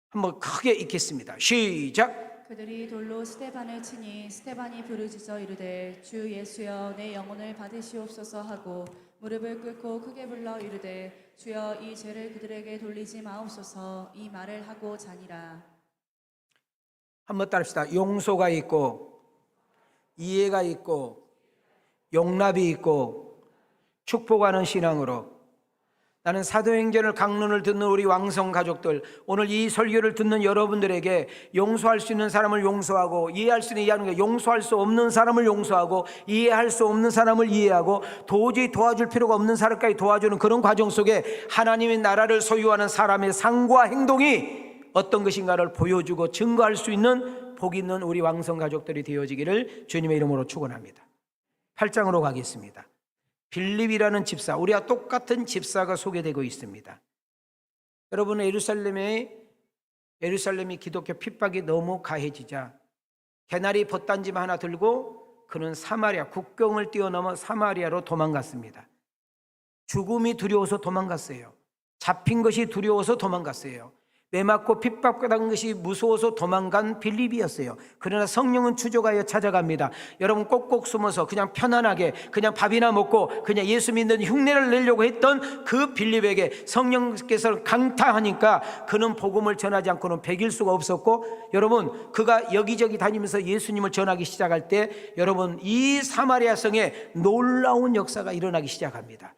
한번 크게 읽겠습니다. 시작. 그들이 돌로 스데반을 치니 스데반이 부르짖어 이르되 주 예수여 내 영혼을 받으시옵소서 하고 무릎을 꿇고 크게 불러 이르되 주여 이 죄를 그들에게 돌리지 마옵소서. 이 말을 하고 자니라. 한번 따릅시다. 용서가 있고 이해가 있고 용납이 있고 축복하는 신앙으로 나는 사도행전을 강론을 듣는 우리 왕성 가족들, 오늘 이 설교를 듣는 여러분들에게 용서할 수 있는 사람을 용서하고 이해할 수 있는 이해하는 게 용서할 수 없는 사람을 용서하고 이해할 수 없는 사람을 이해하고 도저히 도와줄 필요가 없는 사람까지 도와주는 그런 과정 속에 하나님의 나라를 소유하는 사람의 상과 행동이 어떤 것인가를 보여주고 증거할 수 있는 복 있는 우리 왕성 가족들이 되어지기를 주님의 이름으로 축원합니다. 8장으로 가겠습니다. 빌립이라는 집사, 우리와 똑같은 집사가 소개되고 있습니다. 여러분, 예루살렘이 기독교 핍박이 너무 가해지자 개나리 돛단지만 하나 들고 그는 사마리아, 국경을 뛰어넘어 사마리아로 도망갔습니다. 죽음이 두려워서 도망갔어요. 잡힌 것이 두려워서 도망갔어요. 매맞고 핍박받은 것이 무서워서 도망간 빌립이었어요. 그러나 성령은 추적하여 찾아갑니다. 여러분, 꼭꼭 숨어서 그냥 편안하게 그냥 밥이나 먹고 그냥 예수 믿는 흉내를 내려고 했던 그 빌립에게 성령께서 강타하니까 그는 복음을 전하지 않고는 배길 수가 없었고, 여러분, 그가 여기저기 다니면서 예수님을 전하기 시작할 때 여러분, 이 사마리아 성에 놀라운 역사가 일어나기 시작합니다.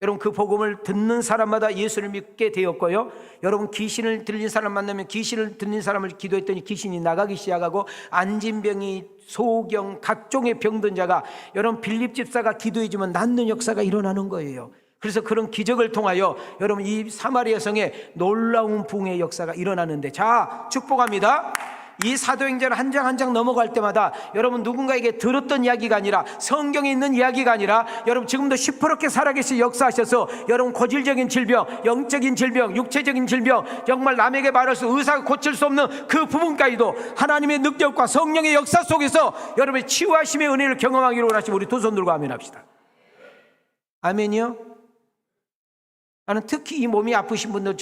여러분, 그 복음을 듣는 사람마다 예수를 믿게 되었고요. 여러분, 귀신을 들린 사람 만나면 귀신을 들린 사람을 기도했더니 귀신이 나가기 시작하고 안진병이, 소경, 각종의 병든 자가 여러분 빌립 집사가 기도해주면 낫는 역사가 일어나는 거예요. 그래서 그런 기적을 통하여 여러분 이 사마리아 성에 놀라운 부흥의 역사가 일어나는데, 자, 축복합니다. 이 사도행전 한 장 한 장 넘어갈 때마다 여러분 누군가에게 들었던 이야기가 아니라 성경에 있는 이야기가 아니라 여러분 지금도 시퍼렇게 살아계시 역사하셔서 여러분 고질적인 질병, 영적인 질병, 육체적인 질병, 정말 남에게 말할 수 의사가 고칠 수 없는 그 부분까지도 하나님의 능력과 성령의 역사 속에서 여러분의 치유하심의 은혜를 경험하기로 원하시면 우리 두 손 들고 아멘합시다. 아멘이요? 나는 특히 이 몸이 아프신 분들,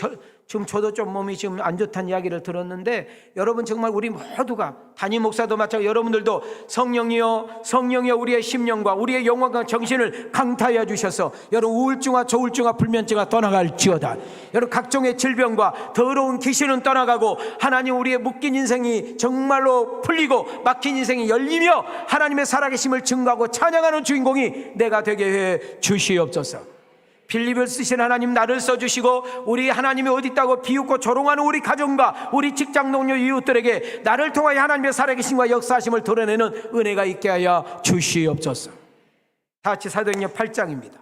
지금 저도 좀 몸이 지금 안 좋다는 이야기를 들었는데, 여러분 정말 우리 모두가, 담임 목사도 마찬가지로 여러분들도 성령이여 우리의 심령과 우리의 영혼과 정신을 강타하여 주셔서 여러분 우울증과 조울증과 불면증과 떠나갈지어다. 여러분 각종의 질병과 더러운 귀신은 떠나가고 하나님 우리의 묶인 인생이 정말로 풀리고 막힌 인생이 열리며 하나님의 살아계심을 증거하고 찬양하는 주인공이 내가 되게 해 주시옵소서. 빌립을 쓰신 하나님, 나를 써주시고 우리 하나님이 어디 있다고 비웃고 조롱하는 우리 가정과 우리 직장 동료 이웃들에게 나를 통하여 하나님의 살아계심과 역사하심을 드러내는 은혜가 있게 하여 주시옵소서. 다 같이 사도행전 8장입니다.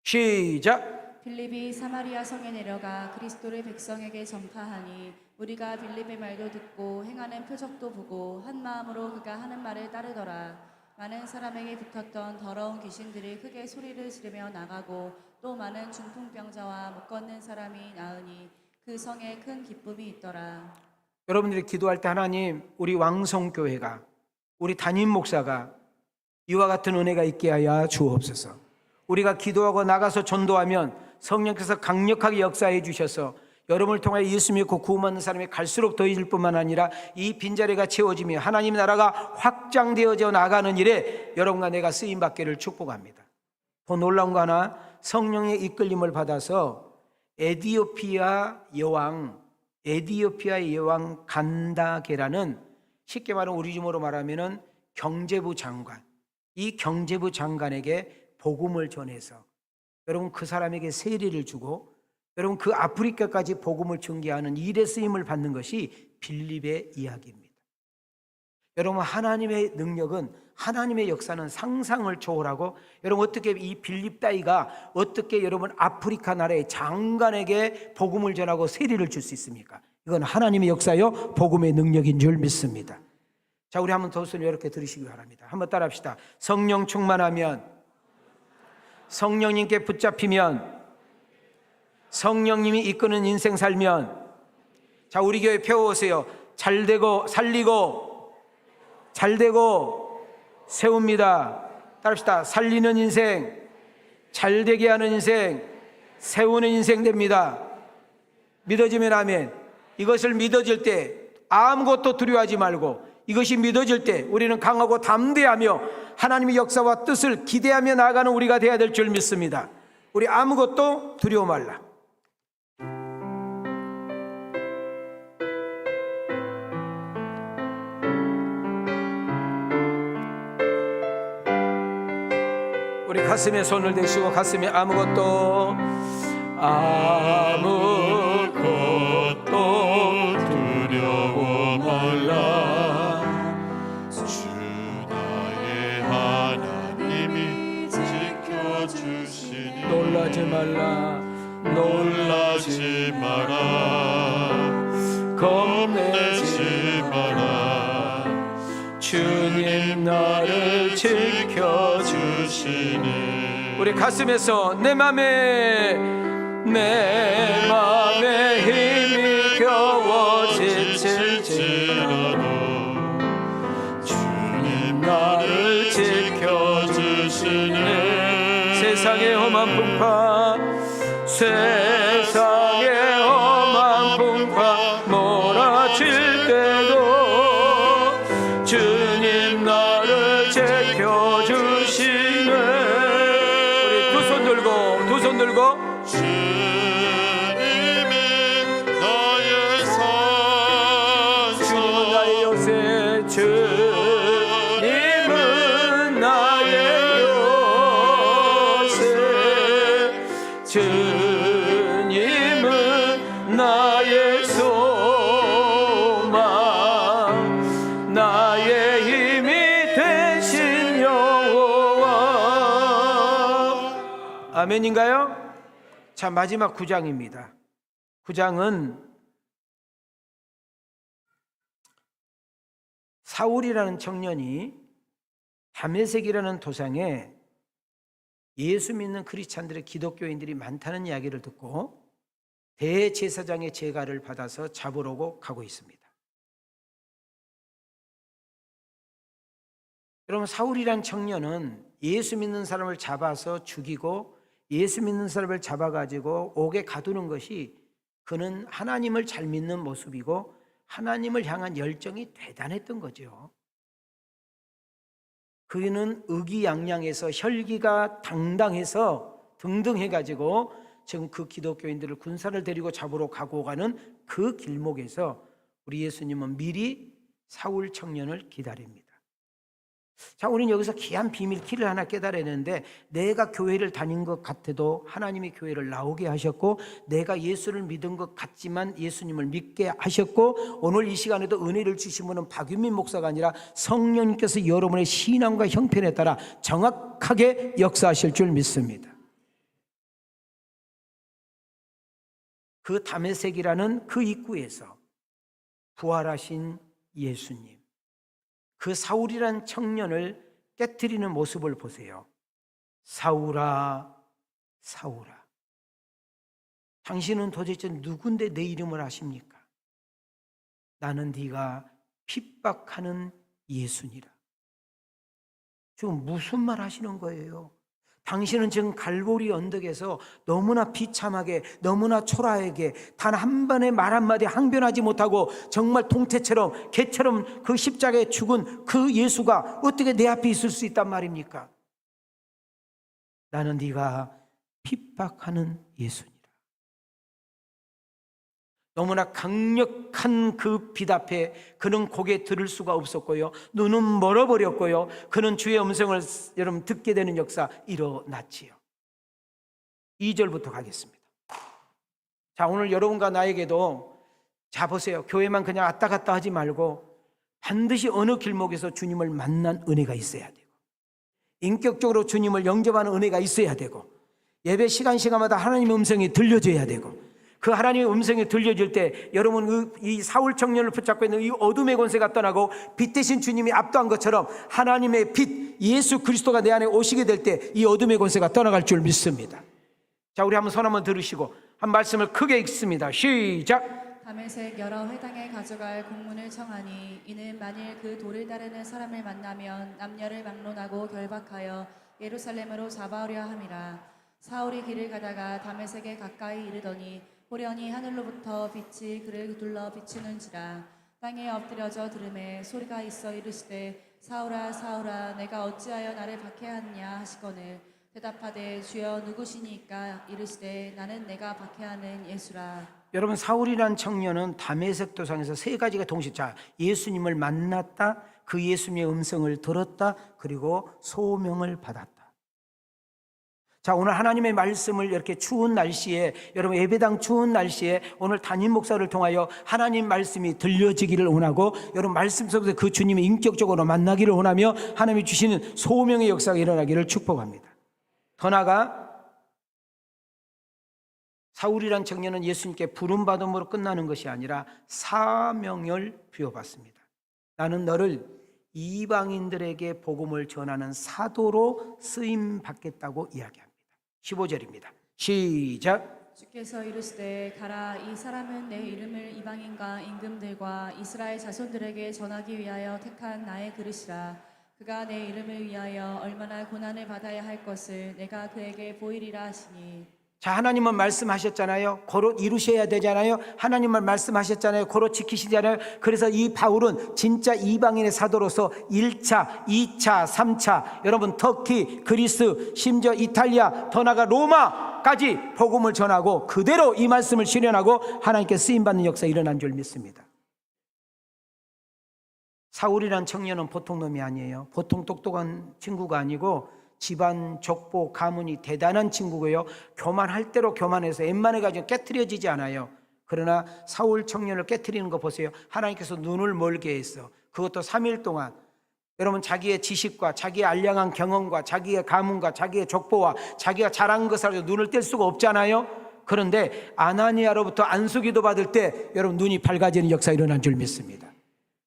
시작. 빌립이 사마리아 성에 내려가 그리스도를 백성에게 전파하니 우리가 빌립의 말도 듣고 행하는 표적도 보고 한 마음으로 그가 하는 말을 따르더라. 많은 사람에게 붙었던 더러운 귀신들이 크게 소리를 지르며 나가고 또 많은 중풍병자와 못 걷는 사람이 나으니 그 성에 큰 기쁨이 있더라. 여러분들이 기도할 때 하나님, 우리 왕성교회가, 우리 담임 목사가 이와 같은 은혜가 있게 하여 주옵소서. 우리가 기도하고 나가서 전도하면 성령께서 강력하게 역사해 주셔서 여러분을 통해 예수 믿고 구원받는 사람이 갈수록 더해질 뿐만 아니라 이 빈자리가 채워지며 하나님의 나라가 확장되어져 나가는 일에 여러분과 내가 쓰임받기를 축복합니다. 더 놀라운 거 하나, 성령의 이끌림을 받아서 에디오피아의 여왕 간다게라는, 쉽게 말하면 우리 주어로 말하면 경제부 장관, 이 경제부 장관에게 복음을 전해서 여러분 그 사람에게 세례를 주고 여러분 그 아프리카까지 복음을 전개하는 일에 쓰임을 받는 것이 빌립의 이야기입니다. 여러분, 하나님의 능력은, 하나님의 역사는 상상을 초월하고, 여러분 어떻게 이 빌립 따위가 어떻게 여러분 아프리카 나라의 장관에게 복음을 전하고 세례를 줄 수 있습니까? 이건 하나님의 역사요 복음의 능력인 줄 믿습니다. 자, 우리 한번 더 손을 이렇게 들으시기 바랍니다. 한번 따라합시다. 성령 충만하면 성령님께 붙잡히면, 성령님이 이끄는 인생 살면, 자, 우리 교회 펴오세요. 잘되고 살리고 잘되고 세웁니다. 따릅시다. 살리는 인생, 잘되게 하는 인생, 세우는 인생 됩니다. 믿어지면 아멘. 이것을 믿어질 때 아무것도 두려워하지 말고, 이것이 믿어질 때 우리는 강하고 담대하며 하나님의 역사와 뜻을 기대하며 나아가는 우리가 되어야 될 줄 믿습니다. 우리 아무것도 두려워 말라. 우리 가슴에 손을 대시고 가슴에 아무것도 두려워 말라. 주 나의 하나님이 지켜주시니 놀라지 말라. 놀라지 마라. 겁내지 마라. 주님 나를 지켜주시니. 우리 가슴에서 내 맘에 힘이 겨워 지칠지라도 주님 나를 지켜주시네. 세상의 험한 풍파, 세상의 험한 풍파 몰아칠 때도 주님 나를 지켜주시네. 우리 두 손 들고 주님이 나의 산소, 주님은 나의 요새, 주님은 나의 요새, 주님은 나의 소망, 나의 힘이 되신 여호와. 아멘인가요? 자, 마지막 9장입니다. 9장은 사울이라는 청년이 다메섹이라는 도상에 예수 믿는 크리스찬들의 기독교인들이 많다는 이야기를 듣고 대제사장의 제가를 받아서 잡으려고 가고 있습니다. 여러분, 사울이란 청년은 예수 믿는 사람을 잡아서 죽이고 예수 믿는 사람을 잡아가지고 옥에 가두는 것이 그는 하나님을 잘 믿는 모습이고 하나님을 향한 열정이 대단했던 거죠. 그는 의기양양해서 혈기가 당당해서 등등해가지고 지금 그 기독교인들을 군사를 데리고 잡으러 가고 가는 그 길목에서 우리 예수님은 미리 사울 청년을 기다립니다. 자, 우리는 여기서 귀한 비밀 키를 하나 깨달았는데, 내가 교회를 다닌 것 같아도 하나님이 교회를 나오게 하셨고, 내가 예수를 믿은 것 같지만 예수님을 믿게 하셨고, 오늘 이 시간에도 은혜를 주신 분은 박윤민 목사가 아니라 성령님께서 여러분의 신앙과 형편에 따라 정확하게 역사하실 줄 믿습니다. 그 다메섹이라는 그 입구에서 부활하신 예수님, 그 사울이란 청년을 깨트리는 모습을 보세요. 사울아, 사울아, 당신은 도대체 누군데 내 이름을 아십니까? 나는 네가 핍박하는 예수니라. 지금 무슨 말 하시는 거예요? 당신은 지금 갈보리 언덕에서 너무나 비참하게, 너무나 초라하게 단 한 번의 말 한마디 항변하지 못하고 정말 동태처럼 개처럼 그 십자가에 죽은 그 예수가 어떻게 내 앞에 있을 수 있단 말입니까? 나는 네가 핍박하는 예수니라. 너무나 강력한 그 빛 앞에 그는 고개 들을 수가 없었고요, 눈은 멀어버렸고요, 그는 주의 음성을 여러분 듣게 되는 역사 일어났지요. 2절부터 가겠습니다. 자, 오늘 여러분과 나에게도, 자 보세요, 교회만 그냥 왔다 갔다 하지 말고 반드시 어느 길목에서 주님을 만난 은혜가 있어야 되고, 인격적으로 주님을 영접하는 은혜가 있어야 되고, 예배 시간마다 하나님의 음성이 들려줘야 되고, 그 하나님의 음성이 들려질 때 여러분 이 사울 청년을 붙잡고 있는 이 어둠의 권세가 떠나고 빛 대신 주님이 압도한 것처럼 하나님의 빛 예수 그리스도가 내 안에 오시게 될 때 이 어둠의 권세가 떠나갈 줄 믿습니다. 자, 우리 한번 손 한번 들으시고 한 말씀을 크게 읽습니다. 시작. 다메섹 여러 회당에 가져갈 공문을 청하니 이는 만일 그 도를 따르는 사람을 만나면 남녀를 막론하고 결박하여 예루살렘으로 잡아오려 함이라. 사울이 길을 가다가 다메섹에 가까이 이르더니 호련히 하늘로부터 빛이 그를 둘러 비추는지라. 땅에 엎드려져 들음에 소리가 있어 이르시되 사울아 사울아 내가 어찌하여 나를 박해하느냐 하시거늘 대답하되 주여 누구시니까 이르시되 나는 내가 박해하는 예수라. 여러분 사울이란 청년은 다메섹 도상에서 세 가지가 동시에 예수님을 만났다, 그 예수님의 음성을 들었다, 그리고 소명을 받았다. 자, 오늘 하나님의 말씀을 이렇게 추운 날씨에, 여러분 예배당 추운 날씨에 오늘 담임 목사를 통하여 하나님 말씀이 들려지기를 원하고 여러분 말씀 속에서 그 주님이 인격적으로 만나기를 원하며 하나님이 주시는 소명의 역사가 일어나기를 축복합니다. 더 나아가 사울이란 청년은 예수님께 부름받음으로 끝나는 것이 아니라 사명을 부여받습니다. 나는 너를 이방인들에게 복음을 전하는 사도로 쓰임 받겠다고 이야기합니다. 15절입니다. 시작. 주께서 이르시되 가라 이 사람은 내 이름을 이방인과 임금들과 이스라엘 자손들에게 전하기 위하여 택한 나의 그릇이라. 그가 내 이름을 위하여 얼마나 고난을 받아야 할 것을 내가 그에게 보이리라 하시니. 자, 하나님은 말씀하셨잖아요. 고로 이루셔야 되잖아요. 하나님은 말씀하셨잖아요. 고로 지키시잖아요. 그래서 이 바울은 진짜 이방인의 사도로서 1차, 2차, 3차 여러분 터키, 그리스, 심지어 이탈리아, 더 나아가 로마까지 복음을 전하고 그대로 이 말씀을 실현하고 하나님께 쓰임받는 역사가 일어난 줄 믿습니다. 사울이란 청년은 보통 놈이 아니에요. 보통 똑똑한 친구가 아니고 집안, 족보, 가문이 대단한 친구고요. 교만할 대로 교만해서 웬만해가지고 깨트려지지 않아요. 그러나 사울 청년을 깨트리는 거 보세요. 하나님께서 눈을 멀게 했어. 그것도 3일 동안. 여러분 자기의 지식과 자기의 알량한 경험과 자기의 가문과 자기의 족보와 자기가 잘한 것을 가지고 눈을 뗄 수가 없잖아요. 그런데 아나니아로부터 안수기도 받을 때 여러분 눈이 밝아지는 역사가 일어난 줄 믿습니다.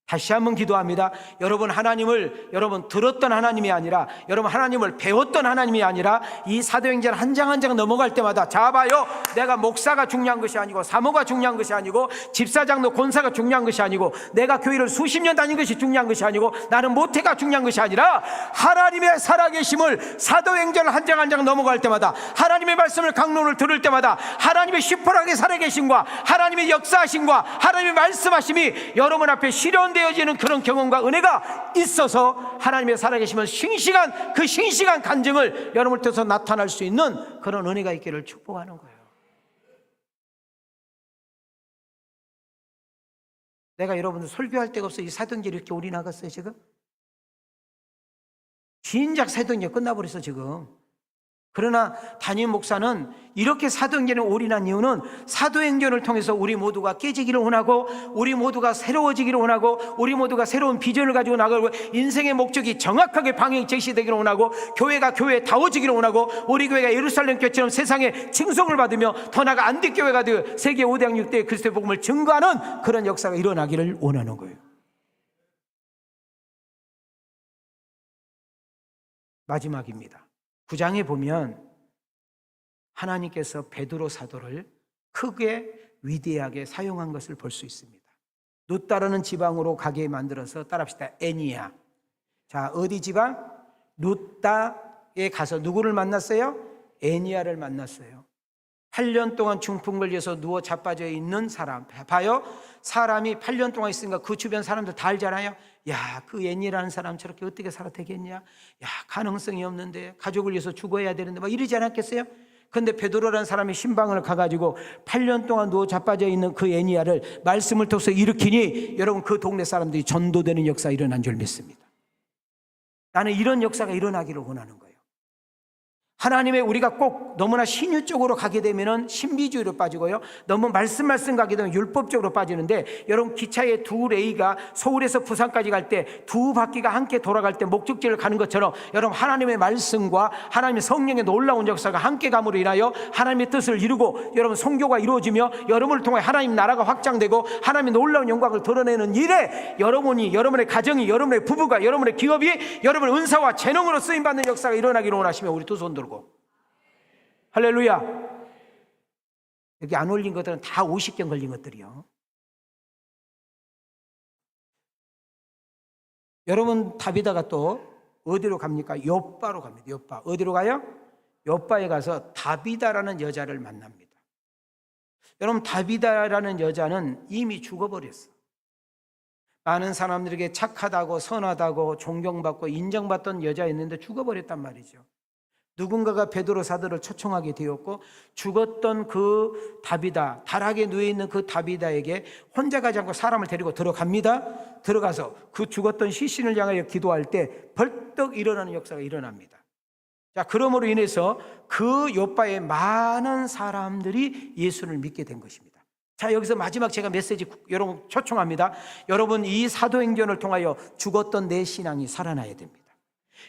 다시 한번 기도합니다. 여러분 하나님을 여러분 들었던 하나님이 아니라 여러분 하나님을 배웠던 하나님이 아니라 이 사도행전 한 장 한 장 넘어갈 때마다 잡아요. 내가 목사가 중요한 것이 아니고 사모가 중요한 것이 아니고 집사장로 권사가 중요한 것이 아니고 내가 교회를 수십 년 다닌 것이 중요한 것이 아니고 나는 모태가 중요한 것이 아니라 하나님의 살아계심을 사도행전 한 장 한 장 넘어갈 때마다 하나님의 말씀을 강론을 들을 때마다 하나님의 시퍼하게 살아계심과 하나님의 역사하심과 하나님의 말씀하심이 여러분 앞에 실현되어지는 그런 경험과 은혜가 있어서 하나님의 살아계심은 싱싱한 그 싱싱한 간증을 여러분을 통해서 나타날 수 있는 그런 은혜가 있기를 축복하는 거예요. 내가 여러분들 설교할 데가 없어 이 사도행전 이렇게 올이 나갔어요 지금? 진작 사도행전 끝나버렸어 지금. 그러나 담임 목사는 이렇게 사도행전에 올인한 이유는 사도행전을 통해서 우리 모두가 깨지기를 원하고 우리 모두가 새로워지기를 원하고 우리 모두가 새로운 비전을 가지고 나가고 인생의 목적이 정확하게 방향이 제시되기를 원하고 교회가 교회다워지기를 원하고 우리 교회가 예루살렘 교회처럼 세상에 칭송을 받으며 더 나아가 안디교회가 되어 세계 5대양 6대의 그리스도의 복음을 증거하는 그런 역사가 일어나기를 원하는 거예요. 마지막입니다. 9장에 보면 하나님께서 베드로 사도를 크게 위대하게 사용한 것을 볼 수 있습니다. 룻다라는 지방으로 가게 만들어서 따라합시다. 애니야. 자, 어디 지방? 룻다에 가서 누구를 만났어요? 애니야를 만났어요. 8년 동안 중풍 걸려서 누워 자빠져 있는 사람. 봐요. 사람이 8년 동안 있으니까 그 주변 사람들 다 알잖아요. 야, 그 애니라는 사람 저렇게 어떻게 살아 되겠냐? 야, 가능성이 없는데 가족을 위해서 죽어야 되는데 막 이러지 않았겠어요? 근데 베드로라는 사람이 신방을 가가지고 8년 동안 누워 자빠져 있는 그 애니야를 말씀을 통해서 일으키니 여러분 그 동네 사람들이 전도되는 역사가 일어난 줄 믿습니다. 나는 이런 역사가 일어나기를 원하는 거예요. 하나님의 우리가 꼭 너무나 신유 쪽으로 가게 되면은 신비주의로 빠지고요. 너무 말씀 가게 되면 율법적으로 빠지는데, 여러분 기차의 두 레이가 서울에서 부산까지 갈 때 두 바퀴가 함께 돌아갈 때 목적지를 가는 것처럼, 여러분 하나님의 말씀과 하나님의 성령의 놀라운 역사가 함께 감으로 인하여 하나님의 뜻을 이루고, 여러분 선교가 이루어지며 여러분을 통해 하나님 나라가 확장되고 하나님의 놀라운 영광을 드러내는 일에 여러분이, 여러분의 가정이, 여러분의 부부가, 여러분의 기업이 여러분의 은사와 재능으로 쓰임받는 역사가 일어나기를 원하시면 우리 두 손 들고 할렐루야. 여기 안 올린 것들은 다 50경 걸린 것들이요. 여러분 다비다가 또 어디로 갑니까? 욥바로 갑니다. 욥바. 어디로 가요? 욥바에 가서 다비다라는 여자를 만납니다. 여러분 다비다라는 여자는 이미 죽어버렸어. 많은 사람들에게 착하다고 선하다고 존경받고 인정받던 여자였는데 죽어버렸단 말이죠. 누군가가 베드로 사도를 초청하게 되었고, 죽었던 그 다비다, 타락에 누워있는 그 다비다에게 혼자 가지 않고 사람을 데리고 들어갑니다. 들어가서 그 죽었던 시신을 향하여 기도할 때 벌떡 일어나는 역사가 일어납니다. 자, 그러므로 인해서 그 욥바에 많은 사람들이 예수를 믿게 된 것입니다. 자, 여기서 마지막 제가 메시지 여러분 초청합니다. 여러분, 이 사도행전을 통하여 죽었던 내 신앙이 살아나야 됩니다.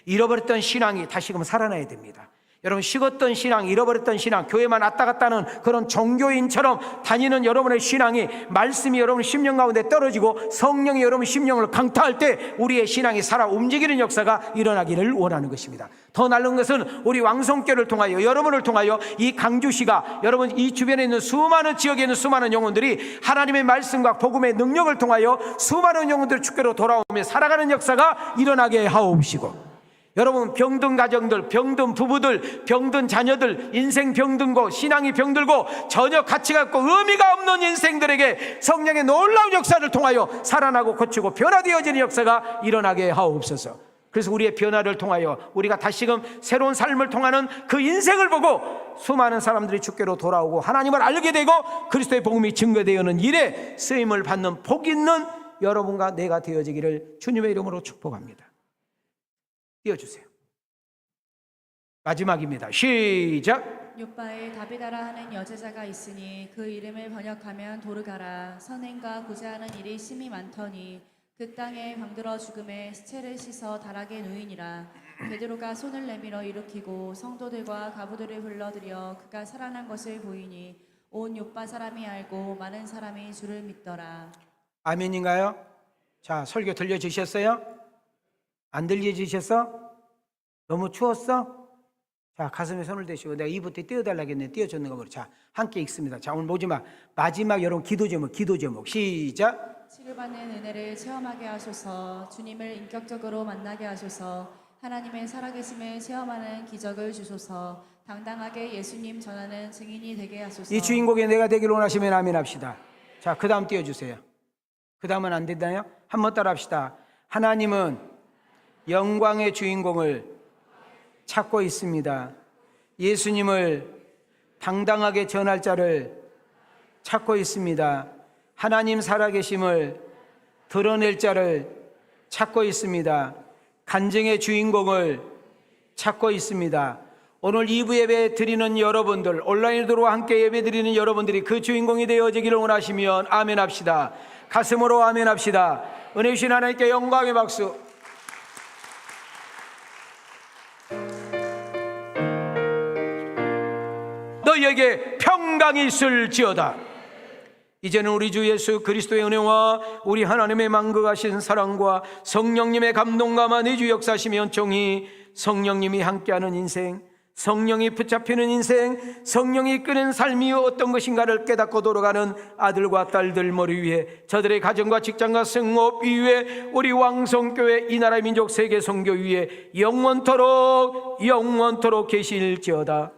잃어버렸던 신앙이 다시금 살아나야 됩니다. 여러분, 식었던 신앙, 잃어버렸던 신앙, 교회만 왔다 갔다 하는 그런 종교인처럼 다니는 여러분의 신앙이, 말씀이 여러분 심령 가운데 떨어지고 성령이 여러분 심령을 강타할 때 우리의 신앙이 살아 움직이는 역사가 일어나기를 원하는 것입니다. 더 나은 것은 우리 왕성교를 통하여, 여러분을 통하여 이 강주시가, 여러분 이 주변에 있는 수많은 지역에 있는 수많은 영혼들이 하나님의 말씀과 복음의 능력을 통하여 수많은 영혼들이 주께로 돌아오며 살아가는 역사가 일어나게 하옵시고, 여러분 병든 가정들, 병든 부부들, 병든 자녀들, 인생 병든고 신앙이 병들고 전혀 가치가 없고 의미가 없는 인생들에게 성령의 놀라운 역사를 통하여 살아나고 고치고 변화되어지는 역사가 일어나게 하옵소서. 그래서 우리의 변화를 통하여 우리가 다시금 새로운 삶을 통하는 그 인생을 보고 수많은 사람들이 주께로 돌아오고 하나님을 알게 되고 그리스도의 복음이 증거되어는 일에 쓰임을 받는 복 있는 여러분과 내가 되어지기를 주님의 이름으로 축복합니다. 띄워주세요. 마지막입니다. 시작. 욥바에 다비다라 하는 여제자가 있으니 그 이름을 번역하면 도르가라. 선행과 구제하는 일이 심히 많더니 그 땅에 병들어 죽음에 시체를 씻어 다락에 누이니라. 베드로가 손을 내밀어 일으키고 성도들과 가부들을 불러들여 그가 살아난 것을 보이니 온 욥바 사람이 알고 많은 사람이 주를 믿더라. 아멘인가요? 자, 설교 들려주셨어요? 안 들려주셨어? 너무 추웠어? 자, 가슴에 손을 대시고 내가 이부터 띄워달라고 했는데 띄워줬는 거 보고. 자, 함께 읽습니다. 자, 오늘 마지막 여러분 기도 제목 시작. 치료받는 은혜를 체험하게 하소서. 주님을 인격적으로 만나게 하소서. 하나님의 살아계심을 체험하는 기적을 주소서. 당당하게 예수님 전하는 증인이 되게 하소서. 이 주인공이 내가 되기를 원하시면 아멘 합시다. 자, 그 다음 띄워주세요. 그 다음은 안 된다요? 한번 따라 합시다. 하나님은 영광의 주인공을 찾고 있습니다. 예수님을 당당하게 전할 자를 찾고 있습니다. 하나님 살아계심을 드러낼 자를 찾고 있습니다. 간증의 주인공을 찾고 있습니다. 오늘 2부 예배 드리는 여러분들, 온라인으로 함께 예배 드리는 여러분들이 그 주인공이 되어지기를 원하시면 아멘 합시다. 가슴으로 아멘 합시다. 은혜 주신 하나님께 영광의 박수. 너희에게 평강이 있을지어다. 이제는 우리 주 예수 그리스도의 은혜와 우리 하나님의 만극하신 사랑과 성령님의 감동과 내주 역사시며 연총이, 성령님이 함께하는 인생, 성령이 붙잡히는 인생, 성령이 이끄는 삶이 어떤 것인가를 깨닫고 돌아가는 아들과 딸들 머리 위에, 저들의 가정과 직장과 생업 위에, 우리 왕성교회 이 나라의 민족 세계 선교 위에 영원토록 계실지어다.